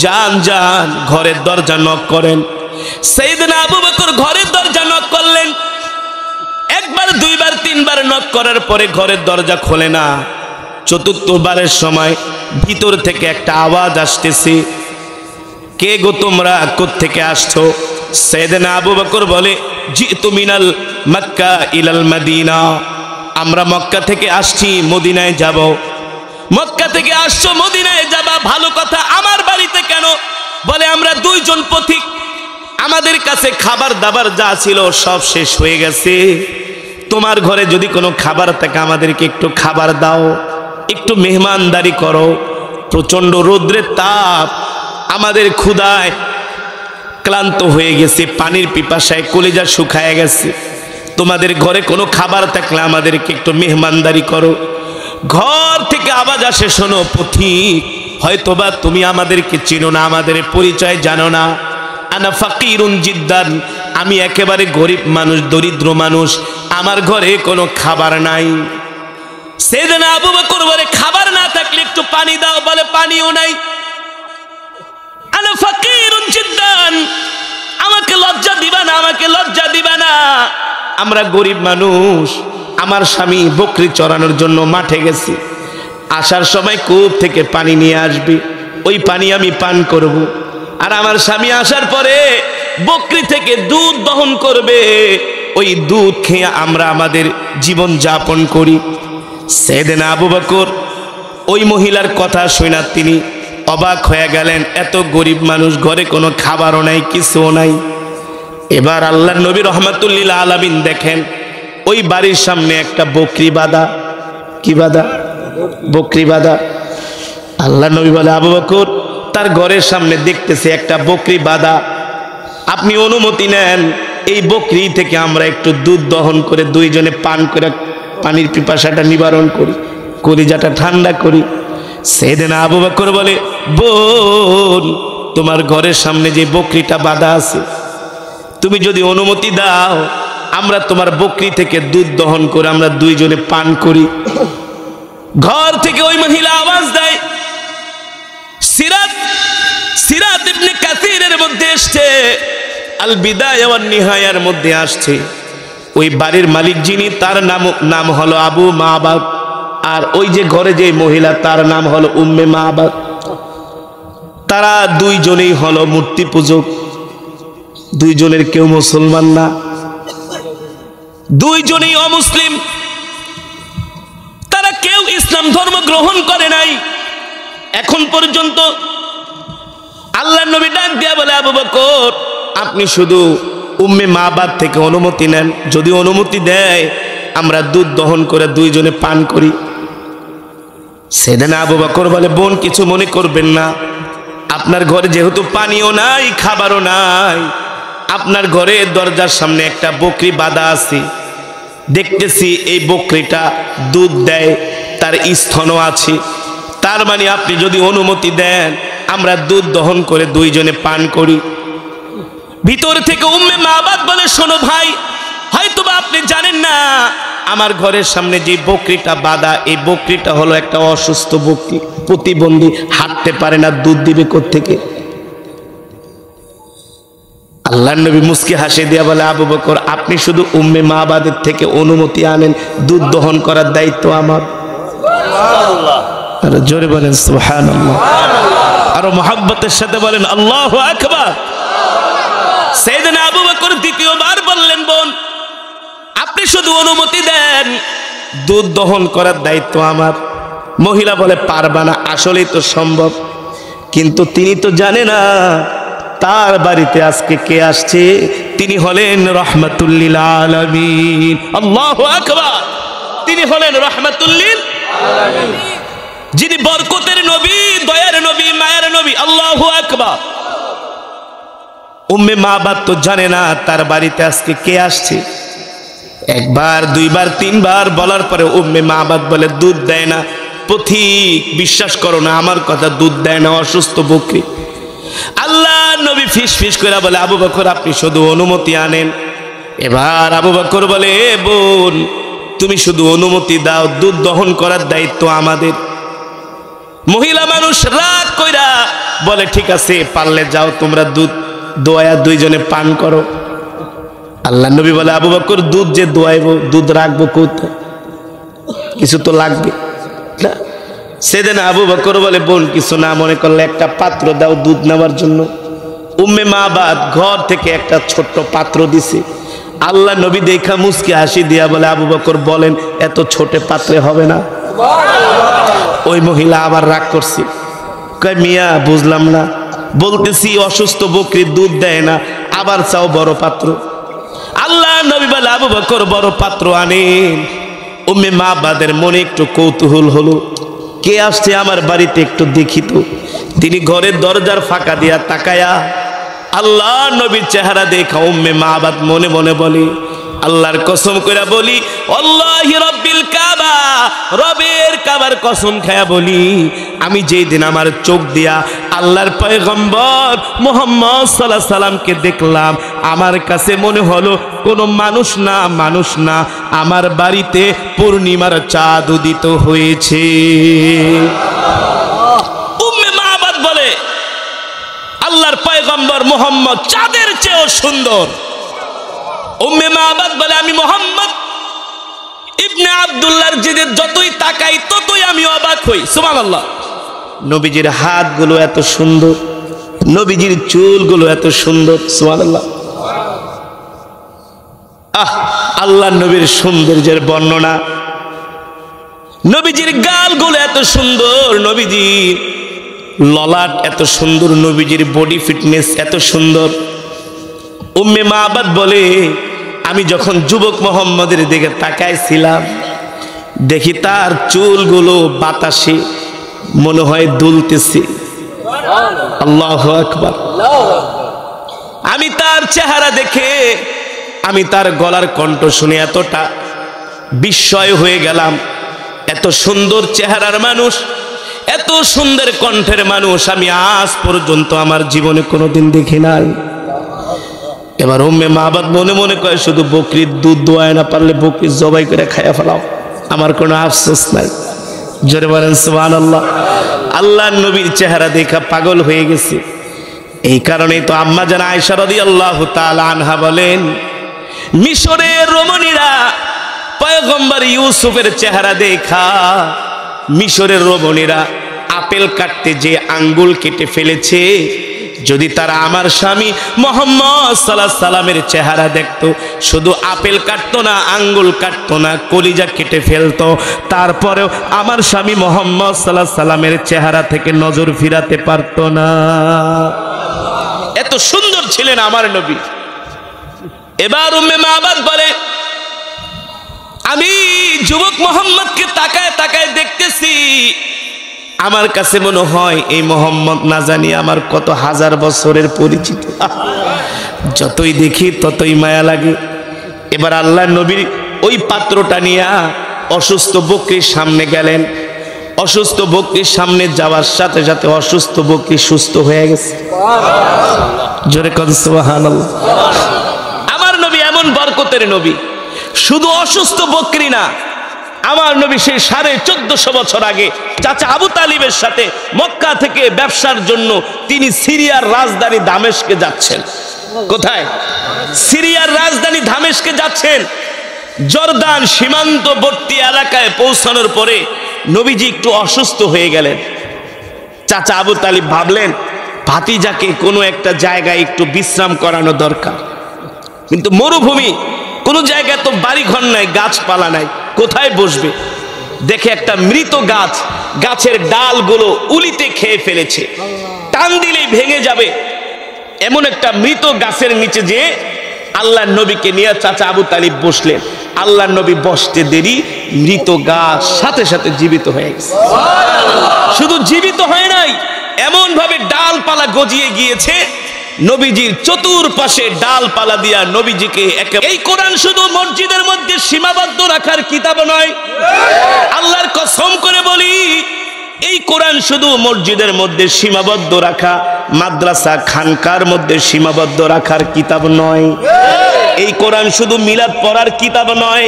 যান যান ঘরের দরজা নক করেন। সাইয়েদনা আবু বকর ঘরের দরজা নক করলেন। একবার, দুইবার, তিনবার নক করার পরে ঘরের দরজা খোলে না। চতুর্থবারের সময় ভিতর থেকে একটা আওয়াজ আসতেছে, কে গো তোমরা, কোত্থেকে আসছো? সাইয়েদনা আবু বকর বলে, জিতু মিনাল মক্কা ইলাল মদিনা, আমরা মক্কা থেকে আসছি, মদিনায় যাব। মক্কা থেকে আসছো, মদিনায় যাবা, ভালো কথা, আমার বাড়িতে কেন? বলে আমরা দুইজন পথিক, আমাদের কাছে খাবার দাবার যা ছিল সব শেষ হয়ে গেছে, তোমার ঘরে যদি কোনো খাবার থাকে আমাদেরকে একটু খাবার দাও, একটু মেহমানদারি করো। প্রচন্ড রৌদ্রের তাপ, আমাদের ক্ষুধায় ক্লান্ত হয়ে গেছে, পানির পিপাসায় কলিজা শুকায় গেছে, তোমাদের ঘরে কোনো খাবার থাকলে আমাদেরকে একটু মেহমানদারি করো। ঘর থেকে আওয়াজ আসে, শোনো পথিক, হয়তোবা তুমি আমাদেরকে চিনো না, আমাদের পরিচয় জানো না। আনা ফাকিরুন জিদ্দান, আমি একেবারে গরিব মানুষ, দরিদ্র মানুষ, আমার ঘরে কোনো খাবার নাই। সেদিন আবু বকর বলে খাবার না থাকলে একটু পানি দাও, বলে পানিও নাই। আনা ফাকিরুন জিদ্দান, আমাকে লজ্জা দিবা না, আমাকে লজ্জা দিবা না, আমরা গরিব মানুষ, আমার স্বামী বকরি চড়ানোর জন্য মাঠে গেছি, আসার সময় কূপ থেকে পানি নিয়ে আসবে, ওই পানি আমি পান করব, আর আমার স্বামী আসার পরে বকরি থেকে দুধ দহন করবে, ওই দুধ খেয়ে আমরা আমাদের জীবন যাপন করি। সেদিন আবু বকর ওই মহিলার কথা শুনে তিনি অবাক হয়ে গেলেন, এত গরিব মানুষ, ঘরে কোনো খাবারও নাই, কিছুও নাই। এবার আল্লাহর নবী রহমাতুল্লিল আলামিন দেখেন ওই বাড়ির সামনে একটা বকরি বাঁধা। কি বাঁধা? বকরি বাঁধা। আল্লাহর নবী বলে, আবু বকর, তার ঘরের সামনে দেখতেছে একটা বকরি বাঁধা, আপনি অনুমতি নেন, এই বকরি থেকে আমরা একটু দুধ দহন করে দুইজনে পান করে পানির পিপাসাটা নিবারণ করি, কলিজাটা ঠান্ডা করি। সেদিন আবু বকর বলে, বোন, তোমার ঘরের সামনে যে বকরিটা বাঁধা আছে, তুমি যদি অনুমতি দাও, আমরা তোমার বকরি থেকে দুধ দহন করে আমরা দুইজনে পান করি। ঘর থেকে ওই মহিলা আওয়াজ দেয়। সিরাত ইবনে কাসিরের মধ্যে আসছে, আল বিদায়া ওয়ান নিহায়ার মধ্যে আসছে, ওই বাড়ির মালিক যিনি, তার নাম হলো আবু মাবাদ, আর ওই যে ঘরে যে মহিলা, তার নাম হলো উম্মে মাবাদ। তারা দুইজনেই হলো মূর্তি পূজক, দুইজনের কেউ মুসলমান না, দুইজনেই অমুসলিম, তারা কেউ ইসলাম ধর্ম গ্রহণ করে নাই এখন পর্যন্ত। আল্লাহর নবী ডাক দিয়া বলে, আবু বকর, আপনি শুধু উম্মে মাবাদ থেকে অনুমতি নেন, যদি অনুমতি দেয় আমরা দুধ দহন করে দুইজনে পান করি। সেদিন আবু বকর বলে, বোন, কিছু মনে করবেন না, আপনার ঘরে যেহেতু পানিও নাই, খাবারও নাই, আপনার ঘরে দরজার সামনে একটা বকরি বাঁধা আছে, দেখতেছি এই বকরিটা দুধ দেয়, তার স্তনও আছে, তার মানে আপনি যদি অনুমতি দেন আমরা দুধ দহন করে দুইজনে পান করি। ভিতর থেকে উম্মে মাবাদ বলে, শোনো ভাই, হয়তোবা আপনি জানেন না, আমার ঘরের সামনে যে বকরিটা বাঁধা, এই বকরিটা হলো একটা অসুস্থ বকরি, প্রতিবন্ধী, হাঁটতে পারে না, দুধ দিবে কোত্থেকে? আল্লাহর নবী মুস্কি হাসি দিয়া বলে, আবু বকর, আপনি শুধু উম্মে মাবাদের থেকে অনুমতি আনেন, দুধ দহন করার দায়িত্ব আমার। আর জোরে বলেন সুবহানাল্লাহ, আরো মহব্বতের সাথে বলেন আল্লাহু আকবার। সাইয়েদনা আবু বকর দ্বিতীয়বার বললেন, বোন, আপনি শুধু অনুমতি দেন, দুধ দহন করার দায়িত্ব আমার। মহিলা বলে, পারবা না, আসলেই তো সম্ভব, কিন্তু তিনি তো জানে না তার বাড়িতে আজকে কে আসছে, তিনি হলেন রহমাতুল্লিল আলামিন। আল্লাহু আকবার। তিনি হলেন রহমাতুল্লিল আলামিন, যিনি বরকতের নবী, দয়ার নবী, মায়ের নবী। আল্লাহু আকবার। উম্মে মাবাদ তো জানে না তার বাড়িতে আজকে কে আসছে। একবার, দুইবার, তিনবার বলার পরে উম্মে মাবাদ বলে, দুধ দেয় না। পথিক, বিশ্বাস করো না আমার কথা, দুধ দেয় না, অসুস্থ বকরি। আল্লাহ নবী ফিস ফিস করে বলে, আবু বকর, আপনি শুধু অনুমতি আনেন। এবার আবু বকর বলে, বোন, তুমি শুধু অনুমতি দাও, দুধ দহন করার দায়িত্ব আমাদের। মহিলা মানুষ রাগ কইরা বলে, ঠিক আছে, পারলে যাও, তোমরা দুধ দোয়া দুইজনে পান করো। আল্লাহ নবী বলে, আবু বকর, দুধ যে দোয়াইবো, দুধ রাখবো কোথায়? কিছু তো লাগবে না। সেদিন আবু বকর বলে, বোন, কিছু না মনে করলে একটা পাত্র দাও দুধ নেওয়ার জন্য। উম্মে মাবাদ ঘর থেকে একটা ছোট্ট পাত্র দিছে। আল্লাহ নবী দেখা মুস্কি হাসি দিয়া বলে, আবু বকর, বলেন, এত ছোট পাত্রে হবে না? ওই মহিলা আবার রাগ করছে, কয়, মিয়া, বুঝলাম না, বলতেছি অসুস্থ বকরির দুধ দেয় না, আবার চাও বড় পাত্র। আল্লাহ নবী বলে আবু বকর বড় পাত্র আনেন। উম্মে মাবাদের মনে একটু কৌতূহল হলো, কে আসছে আমার বাড়িতে একটু দেখি তো। তিনি ঘরের দরজার ফাঁকা দিয়া তাকায়া আল্লাহ নবীর চেহারা দেখা উম্মে মাবাদ মনে মনে বলে, আল্লাহর কসম কইরা বলি, আল্লাহি রাব্বিল কাবা, রবের কাবার কসম খায়া বলি, আমি যেই দিন আমার চোখ দিয়া আল্লাহর পয়গম্বর মুহাম্মদ সাল্লাল্লাহু আলাইহি সাল্লামকে দেখলাম, আমার কাছে মনে হলো কোনো মানুষ না, আমার বাড়িতে পূর্ণিমার চাঁদ উদিত হয়েছে। উম্মে মাবাদ বলে, আল্লাহর পয়গম্বর মুহাম্মদ চাঁদের চেয়েও সুন্দর। উম্মে মাবাদ বলে, আমি মুহাম্মদ ইবনে আব্দুল্লাহর দিকে যতই তাকাই ততই আমি অবাক হই। সুবহানাল্লাহ। নবীজির হাতগুলো এত সুন্দর, নবীজির চুলগুলো এত সুন্দর। সুবহানাল্লাহ। আল্লাহ নবীর সৌন্দর্যের বর্ণনা, নবীজির গালগুলো এত সুন্দর, নবীজির ললাট এত সুন্দর, নবীজির বডি ফিটনেস এত সুন্দর। উম্মে মাবাদ বলে, আমি যখন যুবক মুহাম্মদের দিকে তাকাইছিলাম, দেখি তার চুলগুলো বাতাসে মনে হয় দুলতেছে। আল্লাহু আকবার। আমি তার চেহারা দেখে, আমি তার গলার কণ্ঠ শুনে এতটা বিস্ময় হয়ে গেলাম। এত সুন্দর চেহারার মানুষ, এত সুন্দর কণ্ঠের মানুষ আমি আজ পর্যন্ত আমার জীবনে কোনোদিন দেখি নাই। এবার উম্মে মাবাদ মনে মনে কয়, শুধু বকরির দুধ দোয়ায় না পারলে বকরির জবাই করে খাইয়া ফেলাও, আমার কোনো আফসোস নাই। জোরে বলেন সুবহানাল্লাহ। আল্লাহর নবীর চেহারা দেখা পাগল হয়ে গেছে। এই কারণেই তো আম্মা জান আয়েশা রাদিয়াল্লাহু তাআলা আনহা বলেন, মিশরের রমণীরা পয়গম্বর ইউসুফের চেহারা দেখা, মিশরের রমণীরা আপেল কাটতে যে আঙ্গুল কেটে ফেলেছে, যদি তারা আমার স্বামী মুহাম্মদ সাল্লাল্লাহু আলাইহি সাল্লামের চেহারা দেখতো, শুধু আপেল কাটতো না, আঙ্গুল কাটতো না, কলিজা কেটে ফেলতো, তারপরেও আমার স্বামী মুহাম্মদ সাল্লাল্লাহু আলাইহি সাল্লামের চেহারা থেকে নজর ফিরাতে পারতো না। এত সুন্দর ছিলেন আমার নবী। এবার উম্মে মাবাদ বলে, আমি যুবক মুহাম্মদকে তাকায় তাকায় দেখতেছি, আমার কাছে মনে হয় এই মোহাম্মদ না জানি আমার কত হাজার বছরের পরিচিত। যতই দেখি ততই মায়া লাগে। এবার আল্লাহ নবীর ওই পাত্রটা নিয়ে অসুস্থ বকরির সামনে গেলেন। অসুস্থ বকরির সামনে যাওয়ার সাথে সাথে অসুস্থ বকরি সুস্থ হয়ে গেছে। জোরে কোন সুবহানাল্লাহ। আমার নবী এমন বরকতের নবী, শুধু অসুস্থ বকরি না, আমার নবী সেই 1450 বছর আগে চাচা আবু তালিবের সাথে মক্কা থেকে ব্যবসার জন্য তিনি সিরিয়ার রাজধানী দামেস্কে যাচ্ছেন। কোথায়? সিরিয়ার রাজধানী দামেস্কে যাচ্ছেন। জর্দান সীমান্তবর্তী এলাকায় পৌঁছানোর পরে নবীজি একটু অসুস্থ হয়ে গেলেন। চাচা আবু তালিব ভাবলেন ভাতিজাকে কোনো একটা জায়গায় একটু বিশ্রাম করানো দরকার, কিন্তু মরুভূমি, কোনো জায়গায় তো বাড়ি ঘর নাই, গাছপালা নাই, কোথায় বসবে? দেখে একটা মৃত গাছ, গাছের ডালগুলো উলিতে খেয়ে ফেলেছে, টান দিলেই ভেঙে যাবে, এমন একটা মৃত গাছের নিচে যে আল্লাহ নবীকে নিয়ে চাচা আবু তালিব বসলেন। আল্লাহ নবী বসতে দেরি, মৃত গাছ সাথে সাথে জীবিত হয়ে গেছে। শুধু জীবিত হয় নাই, এমন ভাবে ডালপালা গজিয়ে গিয়েছে, নবীজির চতুর্পাশে ডালপালা দিয়া নবীজিকে। এই কোরআন শুধু মসজিদের মধ্যে সীমাবদ্ধ রাখার কিতাব নয়, আল্লাহর কসম করে বলি, এই কোরআন শুধু মসজিদের মধ্যে সীমাবদ্ধ রাখা, মাদ্রাসা খানকার মধ্যে সীমাবদ্ধ রাখার কিতাব নয়। এই কোরআন শুধু মিলাদ পড়ার কিতাব নয়,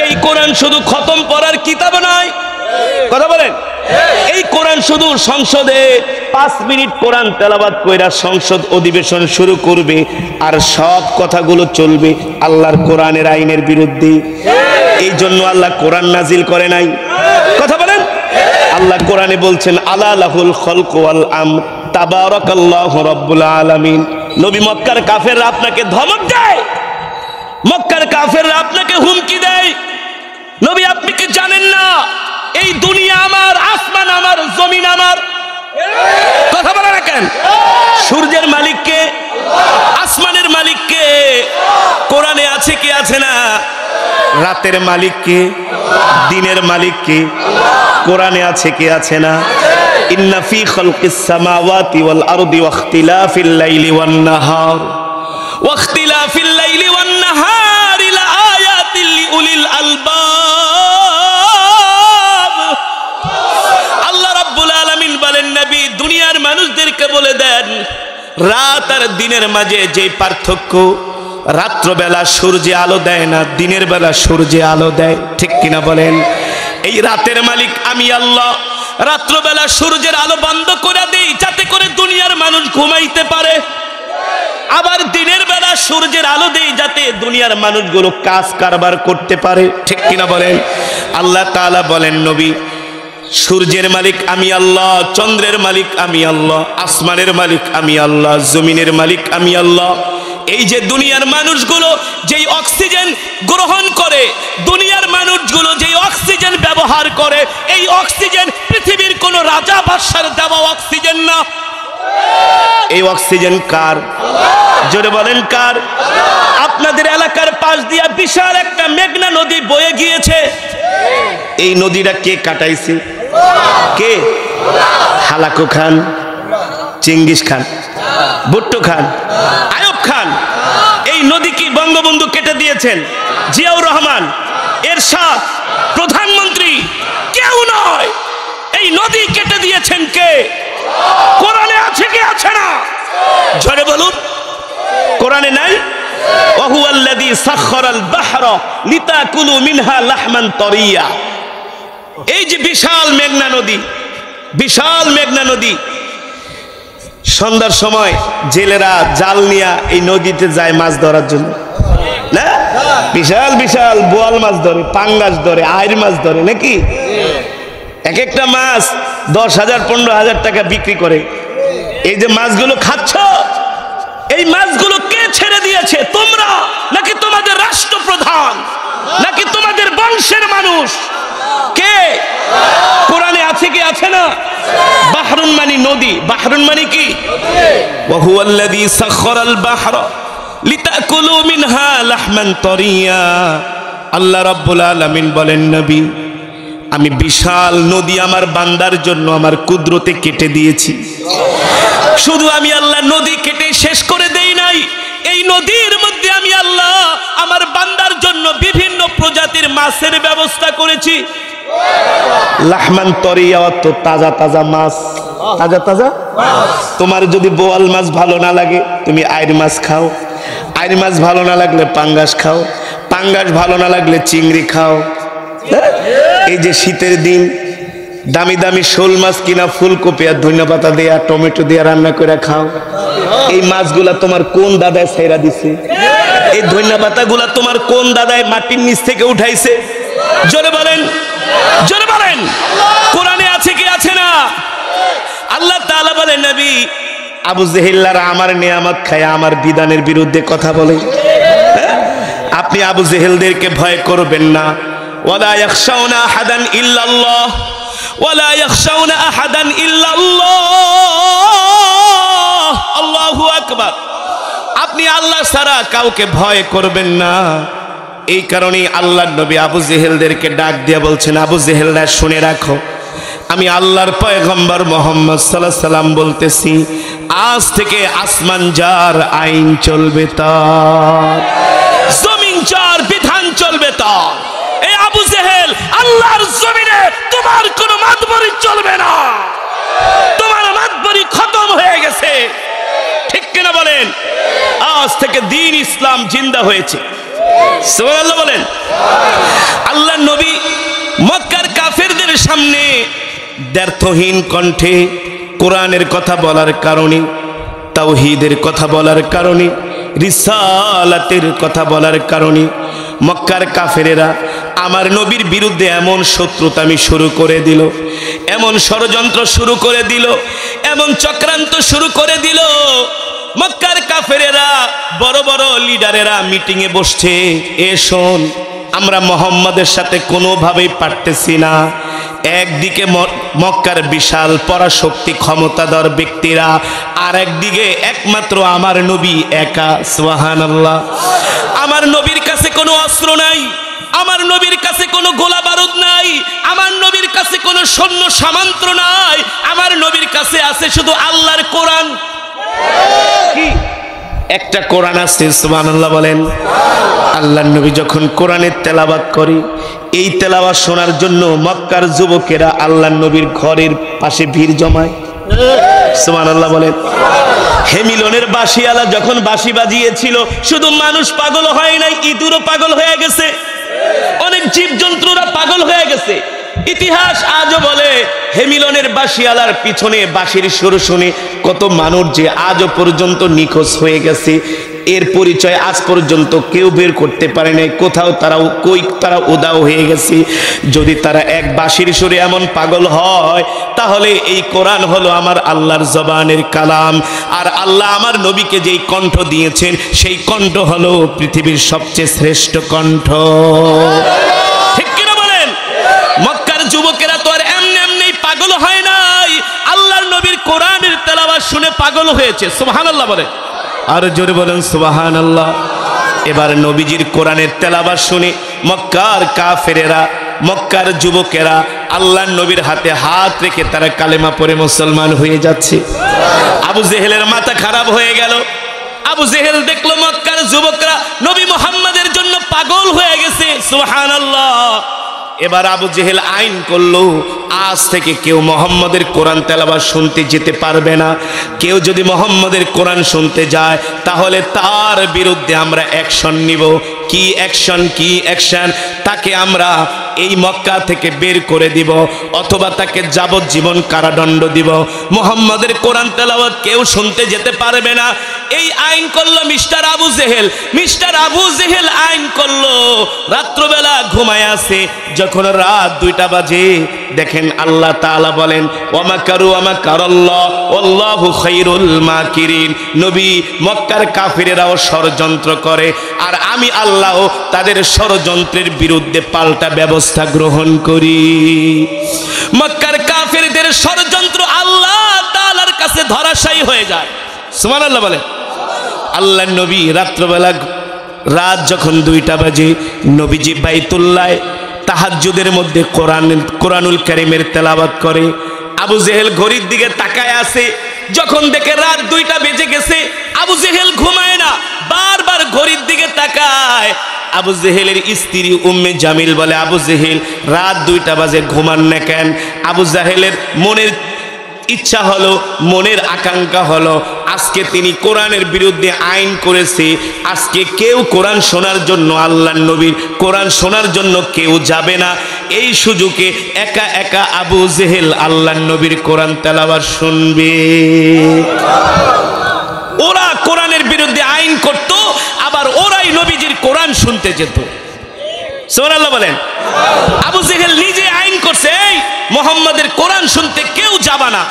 এই কোরআন শুধু খতম পড়ার কিতাব নয়। কথা বলেন? এই কোরআন শুধু সংসদে 5 মিনিট কোরআন তেলাওয়াত কইরা সংসদ অধিবেশন শুরু করবে আর সব কথাগুলো চলবে আল্লাহর কোরআনের আইনের বিরুদ্ধে। এই জন্য আল্লাহ কোরআন নাজিল করে নাই। কথা বলেন? আল্লাহ কোরআনে বলছেন আলা লাহুল খালকু ওয়াল আমর তাবারাকাল্লাহু রাব্বুল আলামিন। নবী মক্কার কাফেররা আপনাকে ধমক দেয়, মক্কার কাফেররা আপনাকে হুমকি দেয়, নবী আপনি কি জানেন না এই দুনিয়া আমার, আসমান আমার, জমিন আমার? কথা বলে না কেন? সূর্যের মালিক কে? আসমানের মালিক কে? কোরআনে আছে কি আছে না? রাতের মালিক কে? দিনের মালিক কে? কোরআনে আছে কি আছে না? ইন্না ফি খালকিস সামাওয়াতি ওয়াল আরদি ওয়াখতিলাফিল লাইলি ওয়ান নাহার ওয়াখতিলাফিল লাইলি ওয়ান নাহার লাআয়াতিল লিউলিল আলবাব। আল্লাহ রাব্বুল আলামিন বলেন, নবী দুনিয়ার মানুষদেরকে বলে দেন, রাত আর দিনের মাঝে যে পার্থক্য, রাত্রবেলা সূর্যে আলো দেয় না, দিনের বেলা সূর্যে আলো দেয়, ঠিক কিনা বলেন? এই রাতের মালিক আমি আল্লাহ, রাত্রবেলা সূর্যের আলো বন্ধ করে দেই যাতে করে দুনিয়ার মানুষ ঘুমাইতে পারে, আবার দিনের বেলা সূর্যের আলো দেই যাতে দুনিয়ার মানুষগুলো কাজ কারবার করতে পারে, ঠিক কিনা বলেন? আল্লাহ তাআলা বলেন, নবী সূর্যের মালিক আমি আল্লাহ, চন্দ্রের মালিক আমি আল্লাহ, আসমানের মালিক আমি আল্লাহ, জমিনের মালিক আমি আল্লাহ। এই যে দুনিয়ার মানুষগুলো যেই অক্সিজেন গ্রহণ করে, দুনিয়ার মানুষগুলো যেই অক্সিজেন ব্যবহার করে, এই অক্সিজেন পৃথিবীর কোন রাজা বাদশার দেওয়া অক্সিজেন না। এই অক্সিজেন কার? জোরে বলেন কার? আপনাদের এলাকার পাশ দিয়া বিশাল একটা মেঘনা নদী বয়ে গিয়েছে, এই নদীটা কে কাটাইছে? কে? Hulagu Khan, Genghis Khan, Bhutto Khan, Ayub Khan. এই নদী কি বঙ্গবন্ধু কেটে দিয়েছেন? জিয়াউর রহমান, এরশাদ, প্রধানমন্ত্রী কেউ নয়। এই নদী কেটে দিয়েছেন কে? কোরআনে আছে কি আছে না? জোরে বলুন। কোরআনে নাই? ওয়াহুয়াল্লাযী সাখখারাল বাহরা লিতাকুলু মিনহা লাহমান তারিয়া। এই যে বিশাল মেঘনা নদী, বিশাল মেঘনা নদী, সন্ধ্যার সময় জেলেরা জাল নিয়ে এই নদীতে যায় মাছ ধরার জন্য, না? বিশাল বিশাল বোয়াল মাছ ধরে, পাঙ্গাস ধরে, আইর মাছ ধরে, নাকি? এক একটা মাছ 10,000 15,000 টাকা বিক্রি করে। এই যে মাছগুলো খাচ্ছ, এই মাছগুলো কে ছেড়ে দিয়েছে? তোমরা নাকি তোমাদের রাষ্ট্রপ্রধান নাকি তোমাদের বংশের মানুষ? কে? কোরআনে আছে কি আছে না? বাহরুন মানে নদী, বাহরুন মানে কি? ওয়া হুয়াল্লাযী সাখখারাল বাহরা লিতাকুলু মিনহা লাহমান তারিয়া। আল্লাহ রাব্বুল আলামিন বলেন, নবী আমি বিশাল নদী আমার বান্দার জন্য আমার কুদরতে কেটে দিয়েছি। শুধু আমি আল্লাহ নদী কেটে শেষ করে দেই নাই, এই নদীর মধ্যে আমি আল্লাহ আমার বান্দার জন্য বিভিন্ন প্রজাতির মাছের ব্যবস্থা করেছি। লাহমান তরিয়া, তো তাজা তাজা মাছ, তাজা তাজা। তোমার যদি বোয়াল মাছ ভালো না লাগে তুমি আইর মাছ খাও, আইর মাছ ভালো না লাগলে পাঙ্গাস খাও, পাঙ্গাস ভালো না লাগলে চিংড়ি খাও। এই যে শীতের দিন দামি দামি শোল মাছ কিনা ফুলকপি আর ধনিয়া দেয়া টমেটো দিয়ে রান্না করে খাও। এই মাছগুলা তোমার কোন দাদায় ছাইরা দিছে? এই ধনিয়া পাতাগুলা তোমার কোন দাদায় মাটির নিচ থেকে উঠাইছে? জোরে বলেন, জোরে বলেন। কোরআনে আছে কি আছে না? আল্লাহ তাআলা বলেন, নবী আবু জেহেলরা আমার নিয়ামত খায় আমার বিধানের বিরুদ্ধে কথা বলে, আপনি আবু জেহেলদেরকে ভয় করবেন না। ওয়ালা ইয়াখশাউনা আহাদান ইল্লাল্লাহ, ওয়ালা ইয়াখশাউনা আহাদান ইল্লাল্লাহ। আল্লাহু আকবার। আপনি আল্লাহ ছাড়া কাউকে ভয় করবেন না। এই কারণেই আল্লাহর নবী আবু জেহেলদেরকে ডাক দিয়ে বলছেন, আবু জেহেলরা শুনে রাখো, আমি আল্লাহর পয়গম্বর মুহাম্মদ সাল্লাল্লাহু আলাইহি সাল্লাম বলতেছি, আজ থেকে আসমান যার আইন চলবে তার, জমিন যার বিধান চলবে তার। এই আবু জেহেল, আল্লাহর জমিনে তোমার কোনো মাতবরি চলবে না, তোমার মাতবরি খতম হয়ে গেছে, ঠিক কিনা বলেন? আজ থেকে দ্বীন ইসলাম জিন্দা হয়েছে। সুবহানাল্লাহ বলেন। আল্লাহর নবী মক্কার কাফেরদের সামনে দ্ব্যর্থহীন কণ্ঠে কোরআনের কথা বলার কারণে, তাওহীদের কথা বলার কারণে, রিসালাতের কথা বলার কারণে মক্কার কাফেরেরা আমার নবীর বিরুদ্ধে এমন শত্রুতামি শুরু করে দিল, এমন ষড়যন্ত্র শুরু করে দিল, এমন চক্রান্ত শুরু করে দিল। মক্কার কাফেরেরা বড় বড় লিডারেরা মিটিং এ বসছে, এ শোন আমরা মুহাম্মাদের সাথে কোনোভাবেই পারতেছি না, একদিকে মক্কার বিশাল পরাশক্তি ক্ষমতাধর ব্যক্তিরা, আর একদিকে একমাত্র আমার নবী একা। সুবহানাল্লাহ। আমার নবীর কাছে কোনো অস্ত্র নাই, আমার নবীর কাছে কোনো গোলা বারুদ নাই, আমার নবীর কাছে কোনো সৈন্য সামন্ত নাই, আমার নবীর কাছে আছে শুধু আল্লাহর কোরআন। কি একটা কোরআন আছে। সুবহানাল্লাহ বলেন। আল্লাহর নবী যখন কোরআনের তেলাওয়াত করে, এই তেলাওয়াত শোনার জন্য মক্কার যুবকেরা আল্লাহর নবীর ঘরের পাশে ভিড় জমায়। সুবহানাল্লাহ বলেন। হেমিলনের বাঁশিওয়ালা যখন বাঁশি বাজিয়েছিল, শুধু মানুষ পাগল হয় নাই, ইঁদুরও পাগল হয়ে গেছে, অনেক জীবজন্তুরা পাগল হয়ে গেছে। ইতিহাস আজও বলে হেমিলনের বাঁশিওয়ালার পিছনে বাঁশির সুর শুনে কত মানুষ যে আজও পর্যন্ত নিখোঁজ হয়ে গেছে। এর পরিচয় আজ পর্যন্ত কেউ বের করতে পারে নাই, কোথাও তারা উদাও হয়ে গেছে। যদি তারা এক বাঁশির সুরে এমন পাগল হয়, তাহলে এই কোরআন হলো আমার আল্লাহর জবানের কালাম। আর আল্লাহ আমার নবীকে যেই কণ্ঠ দিয়েছেন, সেই কণ্ঠ হলো পৃথিবীর সবচেয়ে শ্রেষ্ঠ কণ্ঠ। ঠিক কিনা বলেন? মক্কার যুবকেরা তো আর এমনি এমনি পাগল হয় নাই, আল্লাহর নবীর কোরআনের তেলাওয়াত শুনে পাগল হয়েছে। সুবহানাল্লাহ বলেন। আর জোরে বলেন সুবহানাল্লাহ। এবার নবীজির কোরআনের তেলাওয়াত শুনে মক্কার কাফেরেরা, মক্কার যুবকেরা আল্লাহর নবীর হাতে হাত রেখে তারা কালেমা পড়ে মুসলমান হয়ে যাচ্ছে। আবু জেহেলের মাথা খারাপ হয়ে গেল। আবু জেহেল দেখলো মক্কার যুবকরা নবী মুহাম্মাদের জন্য পাগল হয়ে গেছে। সুবহানাল্লাহ। এবার আবু জেহেল আইন করলো, আজ থেকে কেউ মুহাম্মাদের কোরআন তেলাওয়াত শুনতে যেতে পারবে না। কেউ যদি মুহাম্মাদের কোরআন শুনতে যায়, তাহলে তার বিরুদ্ধে আমরা অ্যাকশন নিব। কি অ্যাকশন? কি অ্যাকশন? তাকে আমরা এই মক্কা থেকে বের করে দিব, অথবা তাকে যাবজ্জীবন কারাদণ্ড দিব। মুহাম্মাদের কোরআন তেলাওয়াত কেউ শুনতে যেতে পারবে না। এই আইন করলো মিস্টার আবু জেহেল। মিস্টার আবু জেহেল আইন করলো। রাত্রবেলা ঘুমায় আছে, যখন রাত 2টা বাজে, দেখেন আল্লাহ তাআলা বলেন, ওয়ামাকারু ওয়ামাকারাল্লাহ ওয়াল্লাহু খায়রুল মাকিরিন। নবী, মক্কার কাফিরেরাও ষড়যন্ত্র করে, আর আমি আল্লাহ তাদের ষড়যন্ত্রের বিরুদ্ধে পাল্টা ব্যবস্থা গ্রহণ করি। মক্কার কাফিরদের ষড়যন্ত্র আল্লাহ তাআলার কাছে ধরাশায়ী হয়ে যায়। সুবহানাল্লাহ বলে। আল্লাহর নবী রাত্রবেলা, রাত যখন 2টা বাজে, নবীজি বাইতুল্লাহ তাহাজ্জুদের মধ্যে কোরআনুল কারীমের তেলাওয়াত করে। আবু জেহেল ঘড়ির দিকে তাকায় আছে, যখন দেখে রাত 2টা বেজে গেছে, আবু জেহেল ঘুমায় না, বারবার ঘড়ির দিকে তাকায়। আবু জেহেলের স্ত্রী উম্মে জামিল বলে, আবু জেহেল রাত 2টা বাজে ঘুমান না কেন? আবু জেহেলের মনের ইচ্ছা হলো, মনের আকাঙ্ক্ষা হলো, আজকে তিনি কোরআনের বিরুদ্ধে আইন করেছে, আজকে কেউ কোরআন শোনার জন্য, আল্লাহর নবীর কোরআন শোনার জন্য কেউ যাবে না। এই সুযোগে একা একা আবু জেহেল আল্লাহর নবীর কোরআন তেলাওয়াত শুনবে। ওরা কোরআনের বিরুদ্ধে আইন করত, আবার ওরাই নবীজির কোরআন শুনতে যেত। সুবহানাল্লাহ বলেন। আবু জেহেল নিজে আইন করছে, এই মুহাম্মাদের কোরআন শুনতে কেউ যাবা না।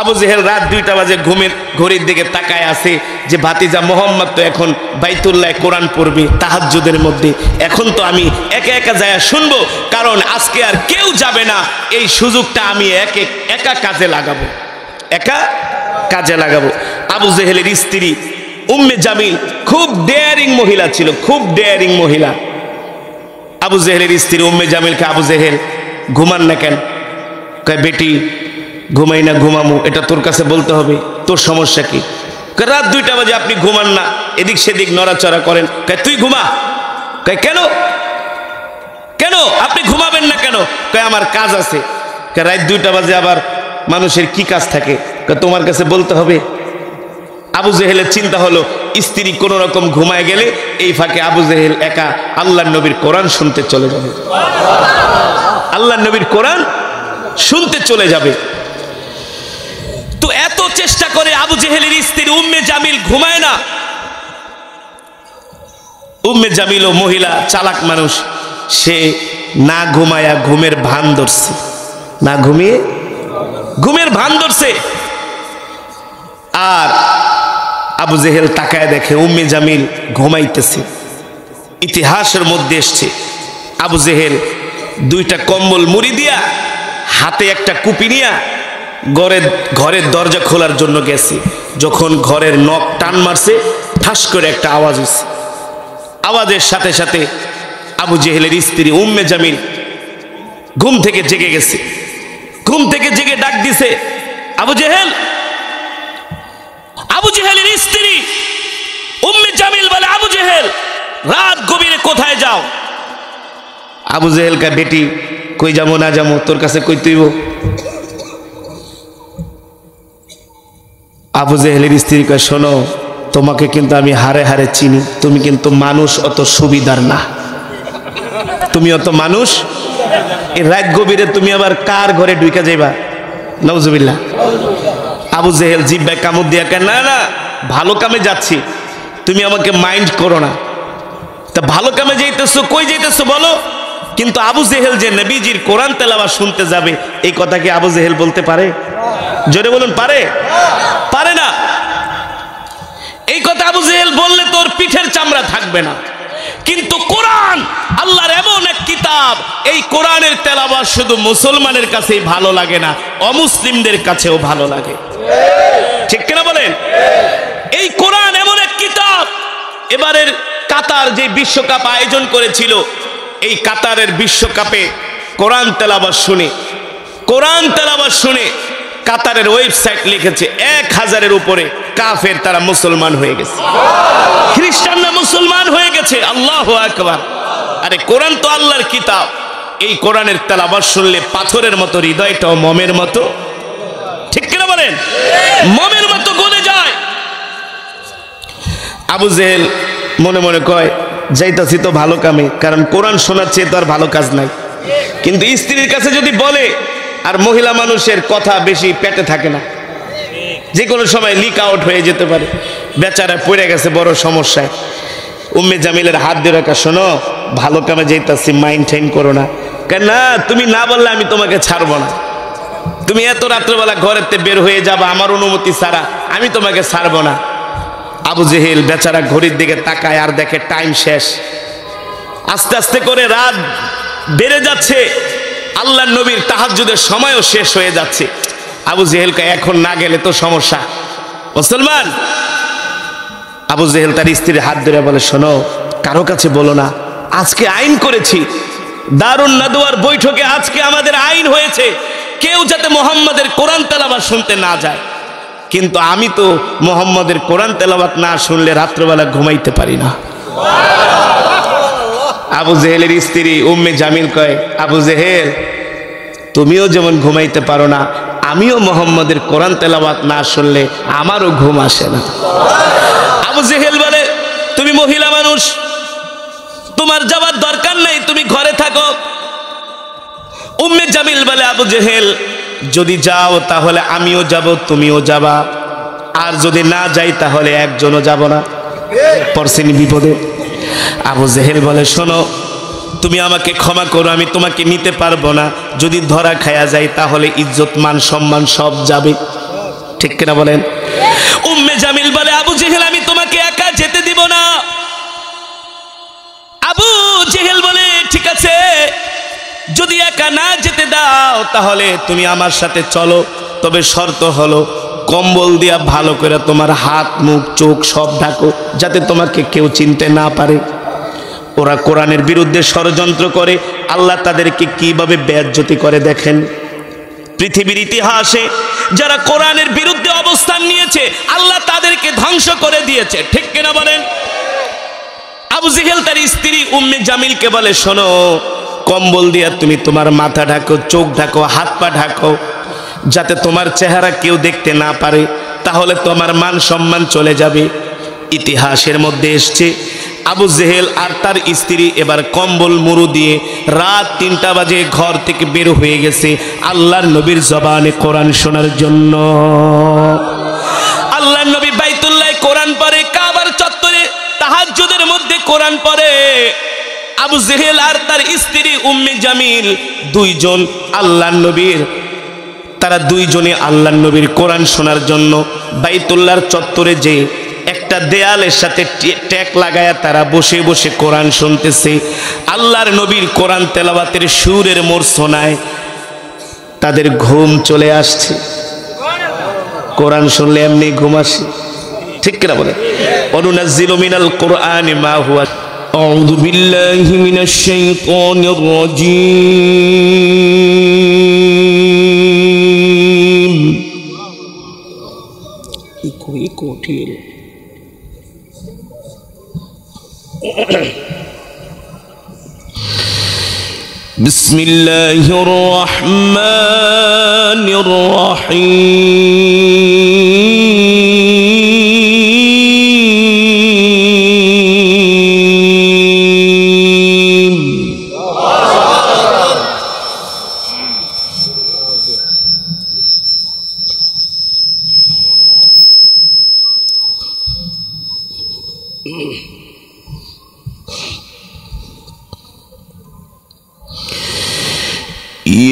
আবু জেহেল রাত 2টা বাজে ঘড়ির দিকে তাকায় আছে যে ভাতিজা মুহাম্মদ তো এখন বাইতুল্লাহ কোরআন পড়বে তাহাজ্জুদের মধ্যে, এখন তো আমি একা একা যায় শুনবো, কারণ আজকে আর কেউ যাবে না, এই সুযোগটা আমি একা কাজে লাগাবো, একা কাজে লাগাবো। আবু জেহেলের স্ত্রী উম্মে জামিল খুব ডেয়ারিং মহিলা ছিল, খুব ডেয়ারিং মহিলা। আবু জেহেলের স্ত্রী উম্মে জামিলকে, আবু জেহেল ঘুমান না কেন? কয়, বেটি ঘুমাই না, ঘুমামু, এটা তোর কাছে বলতে হবে, তোর সমস্যা কি? রাত 2টা বাজে আপনি ঘুমান না, এদিক সেদিক নড়াচড়া করেন। কয়, তুই ঘুমা। কয়, কেন কেন আপনি ঘুমাবেন না কেন? কয়, আমার কাজ আছে। কয়, রাত 2টা বাজে আবার মানুষের কি কাজ থাকে? কয়, তোমার কাছে বলতে হবে। আবু জেহেলের চিন্তা হলো, স্ত্রী কোনো রকম ঘুমায় গেলে এই ফাঁকে আবু জেহেল একা আল্লাহর নবীর কোরআন শুনতে চলে যাবে, আল্লাহর নবীর কোরআন শুনতে চলে যাবে। তো এত চেষ্টা করে আবু জেহেলের স্ত্রী উম্মে জামিল ঘুমায় না। উম্মে জামিল ও মহিলা চালাক মানুষ, সে না ঘুমায়া ঘুমের ভান ধরছে, না ঘুমিয়ে ঘুমের ভান ধরছে। আর আবু জেহেল তাকায় দেখে উম্মে জামিল ঘুমাইতেছে। ইতিহাসের মধ্যে এসছে আবু জেহেল দুইটা কম্বল মুড়ি দিয়া হাতে একটা কুপি নিয়া ঘরের দরজা খোলার জন্য গেছে। যখন ঘরের নখ টান মারছে, ঠাস করে একটা আওয়াজ হয়েছে। আওয়াজের সাথে সাথে আবু জেহেলের স্ত্রী উম্মে জামিল ঘুম থেকে জেগে গেছে। ঘুম থেকে জেগে ডাক দিছে, আবু জেহেল। আবু জেহেলের স্ত্রী উম্মে জামিল বলে, আবু জেহেল রাত গভীরে কোথায় যাও? আবু জেহেল কা বেটি, কই যাবো না যাবো, তোর কাছে কই তুইব? আবু জেহেলের স্ত্রী কয়, শোনো, তোমাকে কিন্তু আমি হারে হারে চিনি, তুমি কিন্তু মানুষ অত সুবিধার না, তুমি অত মানুষ। এই রাত গভীরে তুমি আবার কার ঘরে ঢুকে যাইবা? নাউজুবিল্লাহ। আবু জেহেল জিব্বায় কামড় দিয়া কয়, না না, ভালো কামে যাচ্ছি, তুমি আমাকে মাইন্ড করো না। তা ভালো কামে যাইতেছো, কই যাইতেছো বলো? কিন্তু আবু জেহেল যে নবীজির কোরআন তেলাওয়াত শুনতে যাবে, এই কথা কি আবু জেহেল বলতে পারে? জোরে বলুন, পারে? পারে না। এই কথা আবু জেহেল বললে তোর পিঠের চামড়া থাকবে না। কিন্তু কোরআন আল্লাহর এমন এক কিতাব, এই কোরআনের তেলাওয়াত শুধু মুসলমানের কাছেই ভালো লাগে না, অমুসলিমদের কাছেও ভালো লাগে। ঠিক কিনা বলেন? এই কোরআন এমন এক কিতাব। এবারের কাতার যে বিশ্বকাপ আয়োজন করেছিল, এই কাতারের বিশ্বকাপে কোরআন তেলাওয়াত শুনে কাতারের ওয়েবসাইট লিখেছে 1000-এর উপরে কাফের তারা মুসলমান হয়ে গেছে, খ্রিস্টানরা মুসলমান হয়ে গেছে। আল্লাহু আকবার। আরে কোরআন তো আল্লাহর কিতাব, এই কোরআনের তেলাওয়াত শুনলে পাথরের মতো হৃদয়টাও মোমের মতো, ঠিক কিনা বলেন, মোমের মতো গলে যায়। আবু জেহেল মনে মনে কয়, যাইতাছি তো ভালো কামে, কারণ কোরআন শোনার চেয়ে তো আর ভালো কাজ নাই। কিন্তু স্ত্রীর কাছে যদি বলে, আর মহিলা মানুষের কথা বেশি পেটে থাকে না, যে কোনো সময় লিক আউট হয়ে যেতে পারে। বেচারা পড়ে গেছে বড় সমস্যায়। উম্মে জামিলের হাত দিয়ে রাখা, শোনো, ভালো কামে যাইতাছি, মাইন্ড ঠাইন করো না। কেন না, তুমি না বললে আমি তোমাকে ছাড়বো না। তুমি এত রাত্রেবেলা ঘরেতে বের হয়ে যাবা আমার অনুমতি ছাড়া, আমি তোমাকে ছাড়বো না। আবু জেহেল বেচারা ঘড়ির দিকে তাকায় আর দেখে টাইম শেষ। আস্তে আস্তে করে রাত বেড়ে যাচ্ছে, আল্লাহর নবীর তাহাজ্জুদের সময়ও শেষ হয়ে যাচ্ছে। আবু জেহেলকে এখন না গেলে তো সমস্যা। মুসলমান আবু জেহেল তার স্ত্রীর হাত ধরে বলে, শোনো, কারো কাছে বলো না, আজকে আইন করেছি, দারুন নাদওয়ার বৈঠকে আজকে আমাদের আইন হয়েছে, কেউ যাতে মুহাম্মাদের কোরআন তেলাওয়াত শুনতে না যায়। কিন্তু আমি তো মুহাম্মাদের কোরআন তেলাওয়াত না শুনলে রাত্রবেলা ঘুমাইতে পারি না। আবু জেহেলের স্ত্রী উম্মে জামিল কয়, আবু জেহেল, তুমিও যেমন ঘুমাইতে পারো না, আমিও মুহাম্মাদের কোরআন তেলাওয়াত না শুনলে আমারও ঘুম আসে না। আবু জেহেল বলে, তুমি মহিলা মানুষ, তোমার যাওয়ার দরকার নেই, তুমি ঘরে থাকো। উম্মে জামিল বলে, আবু জেহেল, যদি যাও তাহলে আমিও যাব, তুমিও যাবা, আর যদি না যাই তাহলে একজনও যাব না, পড়ছেন বিপদে। আবু জেহেল বলে, শোনো, তুমি আমাকে ক্ষমা করো, আমি তোমাকে নিতে পারবো না, যদি ধরা খায়া যায় তাহলে ইজ্জত মান সম্মান সব যাবে, ঠিক কিনা বলেন? উম্মে জামিল বলে, আবু জেহেল, আমি তোমাকে একা যেতে দিব না। আবু জেহেল বলে, ঠিক আছে, যদি একা না যেতে দাও তাহলে তুমি আমার সাথে চলো, তবে শর্ত হলো কম্বল দিয়া ভালো করে তোমার হাত মুখ চোখ সব ঢাকো, যাতে তোমাকে কেউ চিনতে না পারে। ওরা কোরআনের বিরুদ্ধে ষড়যন্ত্র করে, আল্লাহ তাদেরকে কিভাবে বেইজ্জতি করে দেখেন। পৃথিবীর ইতিহাসে যারা কোরআনের বিরুদ্ধে অবস্থান নিয়েছে, আল্লাহ তাদেরকে ধ্বংস করে দিয়েছে, ঠিক কিনা বলেন? আবু জেহেল তার স্ত্রী উম্মে জামিলকে বলে, শোনো, কম্বল দিয়া তুমি তোমার মাথা ঢাকো, চোখ ঢাকো, হাত পা ঢাকো, যাতে তোমার চেহারা কেউ দেখতে না পারে, তাহলে তোমার মান সম্মান চলে যাবে। ইতিহাসের মধ্যে এসছে, আবু জেহেল আর তার স্ত্রী এবার কম্বল মুড়ু দিয়ে রাত 3টা বাজে ঘর থেকে বের হয়ে গেছে আল্লাহর নবীর জবানে কোরআন শোনার জন্য। আল্লাহর নবী বাইতুল্লাহ কোরআন পড়ে, কাবার চত্বরে তাহাজ্জুদের মধ্যে কোরআন পড়ে। আবু জেহেল আর তার স্ত্রী উম্মে জামিল দুইজন আল্লাহর নবীর, তারা দুইজনে আল্লাহর নবীর কোরআন শোনার জন্য বাইতুল্লাহর চত্বরে যে একটা একটা দেয়ালের সাথে ট্যাক লাগায়া তারা বসে বসে কোরআন শুনতেছে। আল্লাহর নবীর কোরআন তেলাওয়াতের সুরের মূর্ছনায় তাদের ঘুম চলে আসছে। কোরআন শুনলে এমনি ঘুম আসে, ঠিক কিনা বলে? অনুনাজ্জিলু মিনাল কোরআনি মা হুয়া আউযু বিল্লাহি মিনাশ শাইতানির রাজীম। ইকো ঠিক। বিসমিল্লাহির রহমানির রহিম।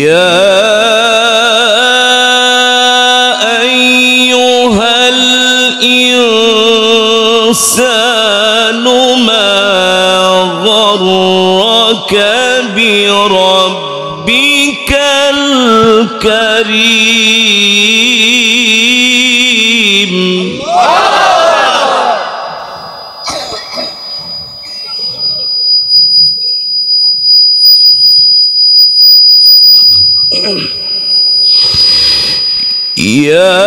يا أيها الإنسان ما غرك بربك الكريم يا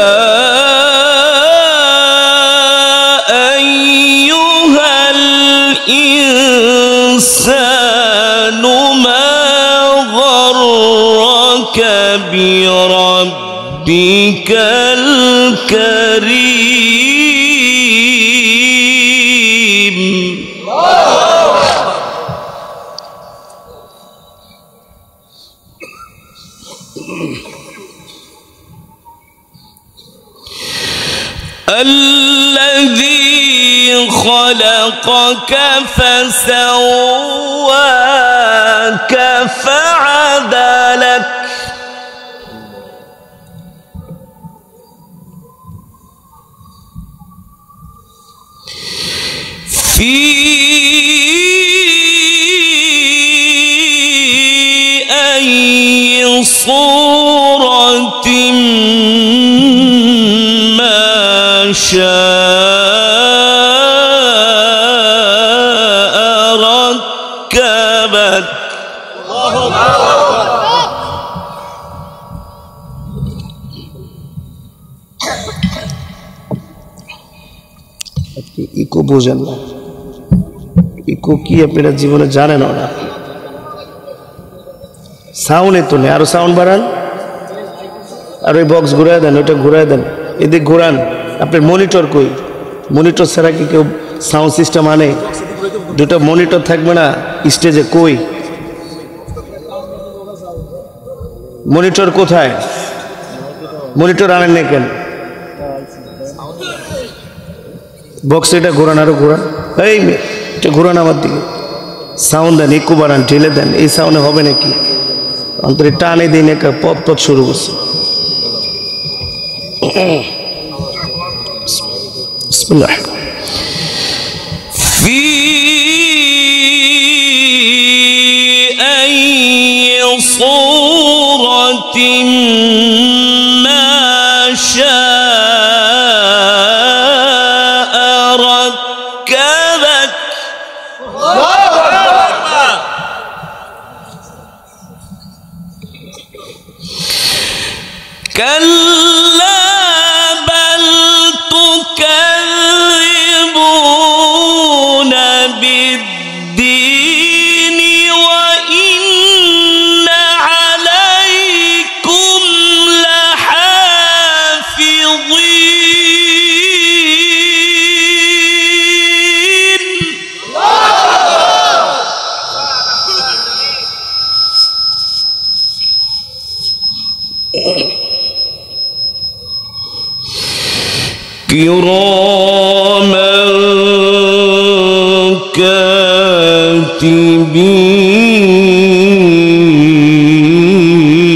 أيها الإنسان ما غرك بربك الكريم الذي خلقك فسواك فعدلك في أي صورة ما شاء ركبك ইকো বোঝেন না, ইকো কি আপনারা জীবনে জানেন না। সাউন্ড এত নেই, আরো সাউন্ড বাড়ান, আর ওই বক্স ঘুরাই দেন, ওইটা ঘুরাই দেন, এদিক ঘুরান। আপনার মনিটর কই? মনিটর ছাড়া কি কেউ সাউন্ড সিস্টেম আনে? দুটো মনিটর থাকবে না স্টেজে, কই মনিটর? কোথায় মনিটর আনেন না কেন? বক্স এটা ঘোরান, আরো ঘোরান, এই এটা ঘোরান আমার দিকে। সাউন্ড দেন, ইকো বাড়ান, ঢেলে দেন। এই সাউন্ডে হবে নাকি? অন্তরে টানে দিন, একটা পপ পপ শুরু করছে। বিসমিল্লাহ। في أي صورة ما شاء ركبك كلا بل تكذبون بالدين وإن عليكم لحافظين كراما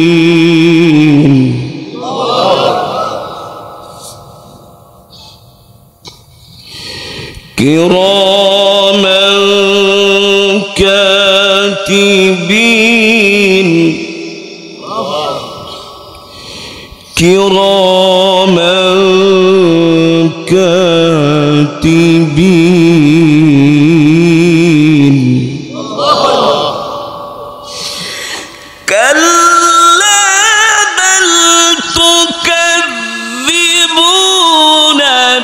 كاتبين كراما كاتبين كراما كاتبين كلا بل تكذبون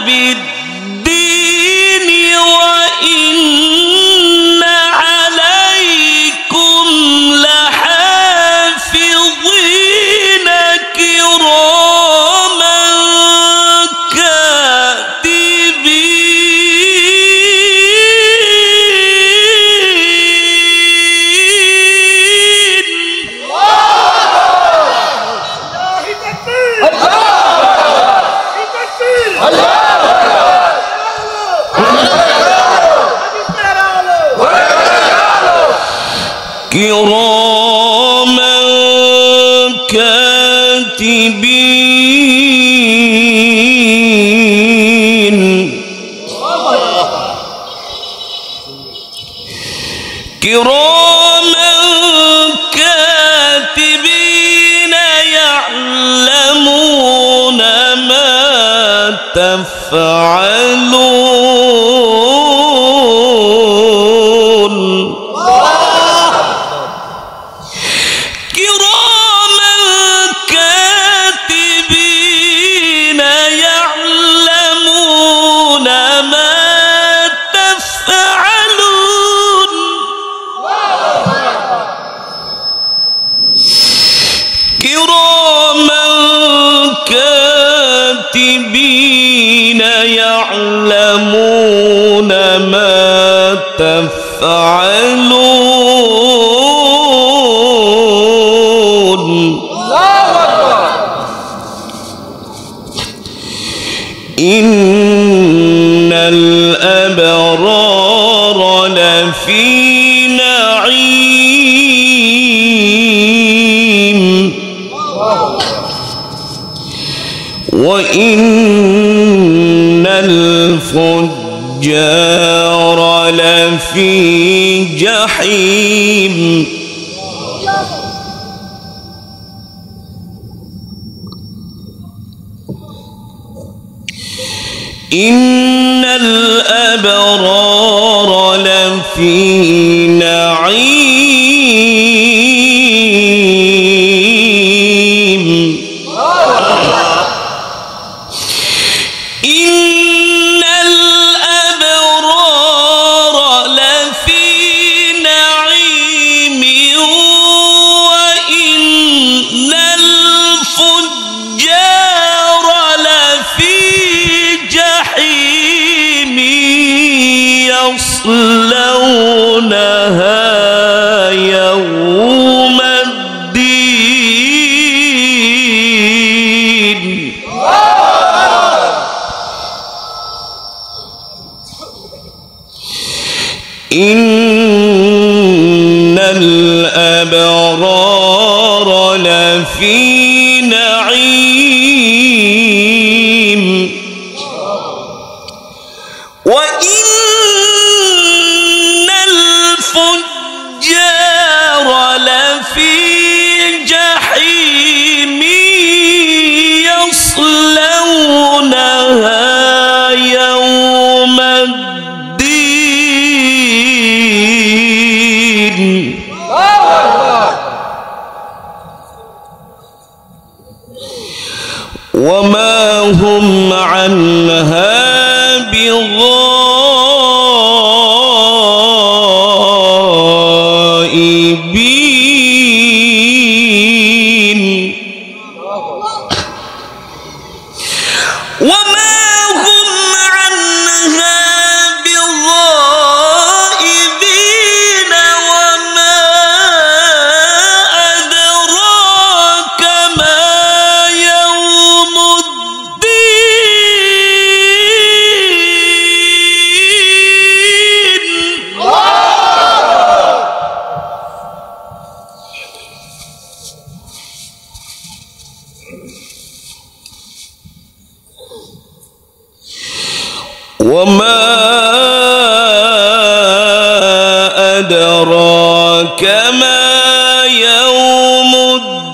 بالدين وإن عليكم لحافظين كراما كراما كاتبين كراما كاتبين يعلمون ما تفعلون كراما كاتبين يعلمون ما تفعلون كراما كاتبين يعلمون ما تفعلون إن الأبرار لفي نعيم وإن الفجار لفي جحيم إن الأبرار لفي نعيم إن الأبرار لفي نعيم وإن الفجار لفي جحيم يصلونها يوم الدين إن الأبرار لفي نعيم وإن الفجار لفي جحيم يصلونها يوم الدين وما هم عنها بغائبين وما هم عنها بغائبين وما أدراك ما يوم الدين وما ما يوم الدين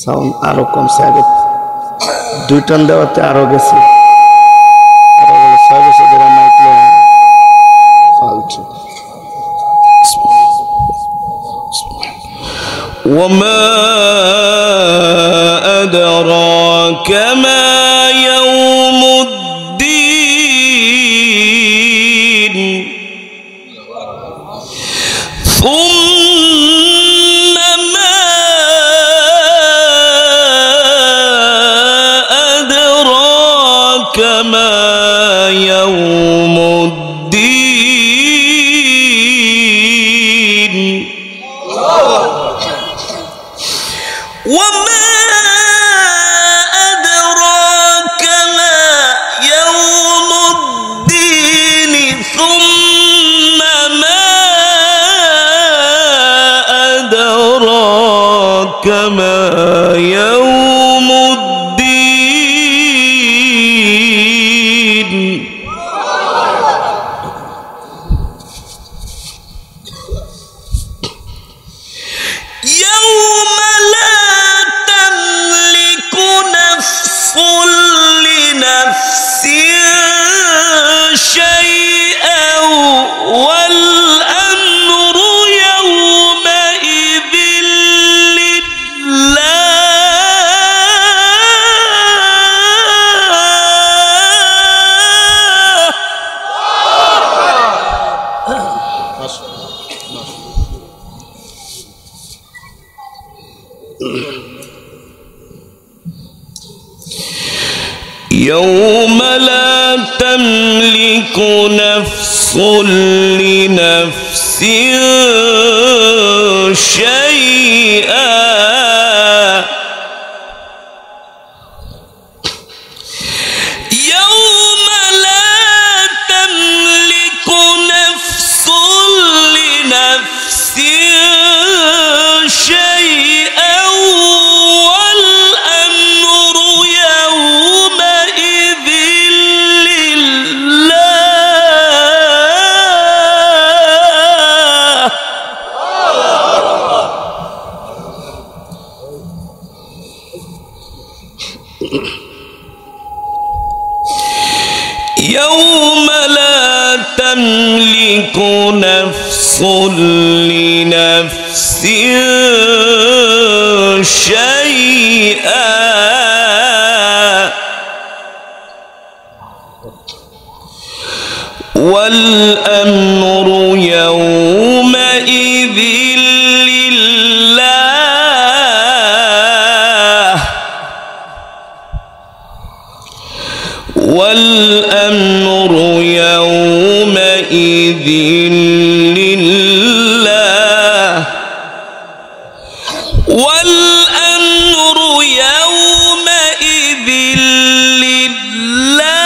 সাউন্ড আরো কমছে আগে 2 টন দেওয়াতে আরো গেছে 6 বছর ধরে মাইক ফালতু وما أدراك ما يوم الدين ثم ما أدراك ما يوم الدين وما أدراك ما يوم الدين ثم ما أدراك ما يوم الدين يوم لا تملك نفس لنفس شيئا والأمر يومئذ لله يوم لا تملك نفس لنفس شيئا يوم لا تملك نفس لنفس شيئا والأمر يومئذ لله يوم لا تملك نفس لنفس شيئا والأمر يومئذ لله والأمر يومئذ لله والأمر يومئذ لله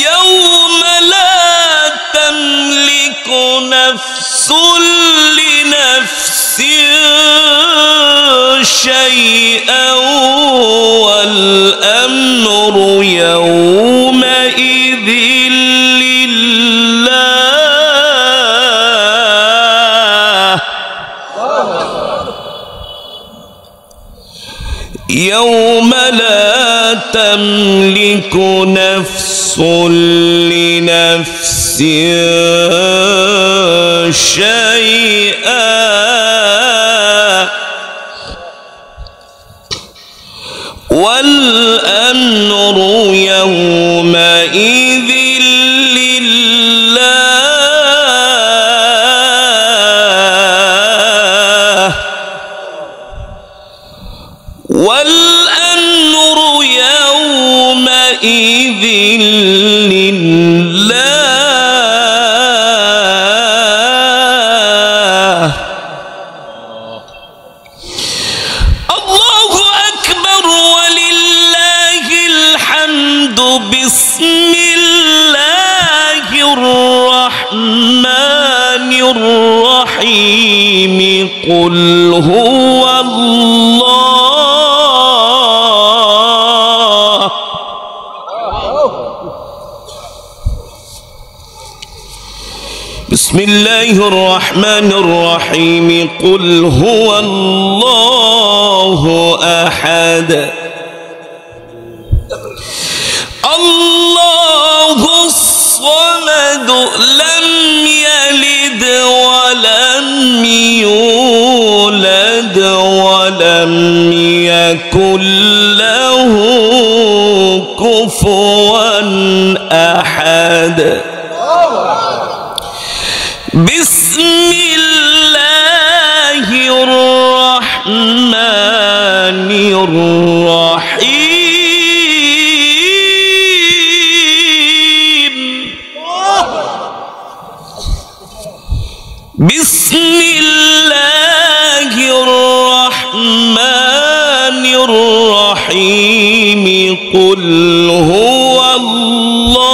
يوم لا تملك نفس لنفس شيئا والأمر يومئذ لله يوم لا تملك نفس لنفس شيئا والأمر يومئذ لله والأمر يومئذ لله الله أكبر ولله الحمد بسم الله الرحمن الرحيم قل هو الله. بسم الله الرحمن الرحيم قل هو الله أحد الله الصمد لم يلد ولم يولد ولم يكن له كفوا أحد. بسم الله الرحمن الرحيم. بسم الله الرحمن الرحيم قل هو الله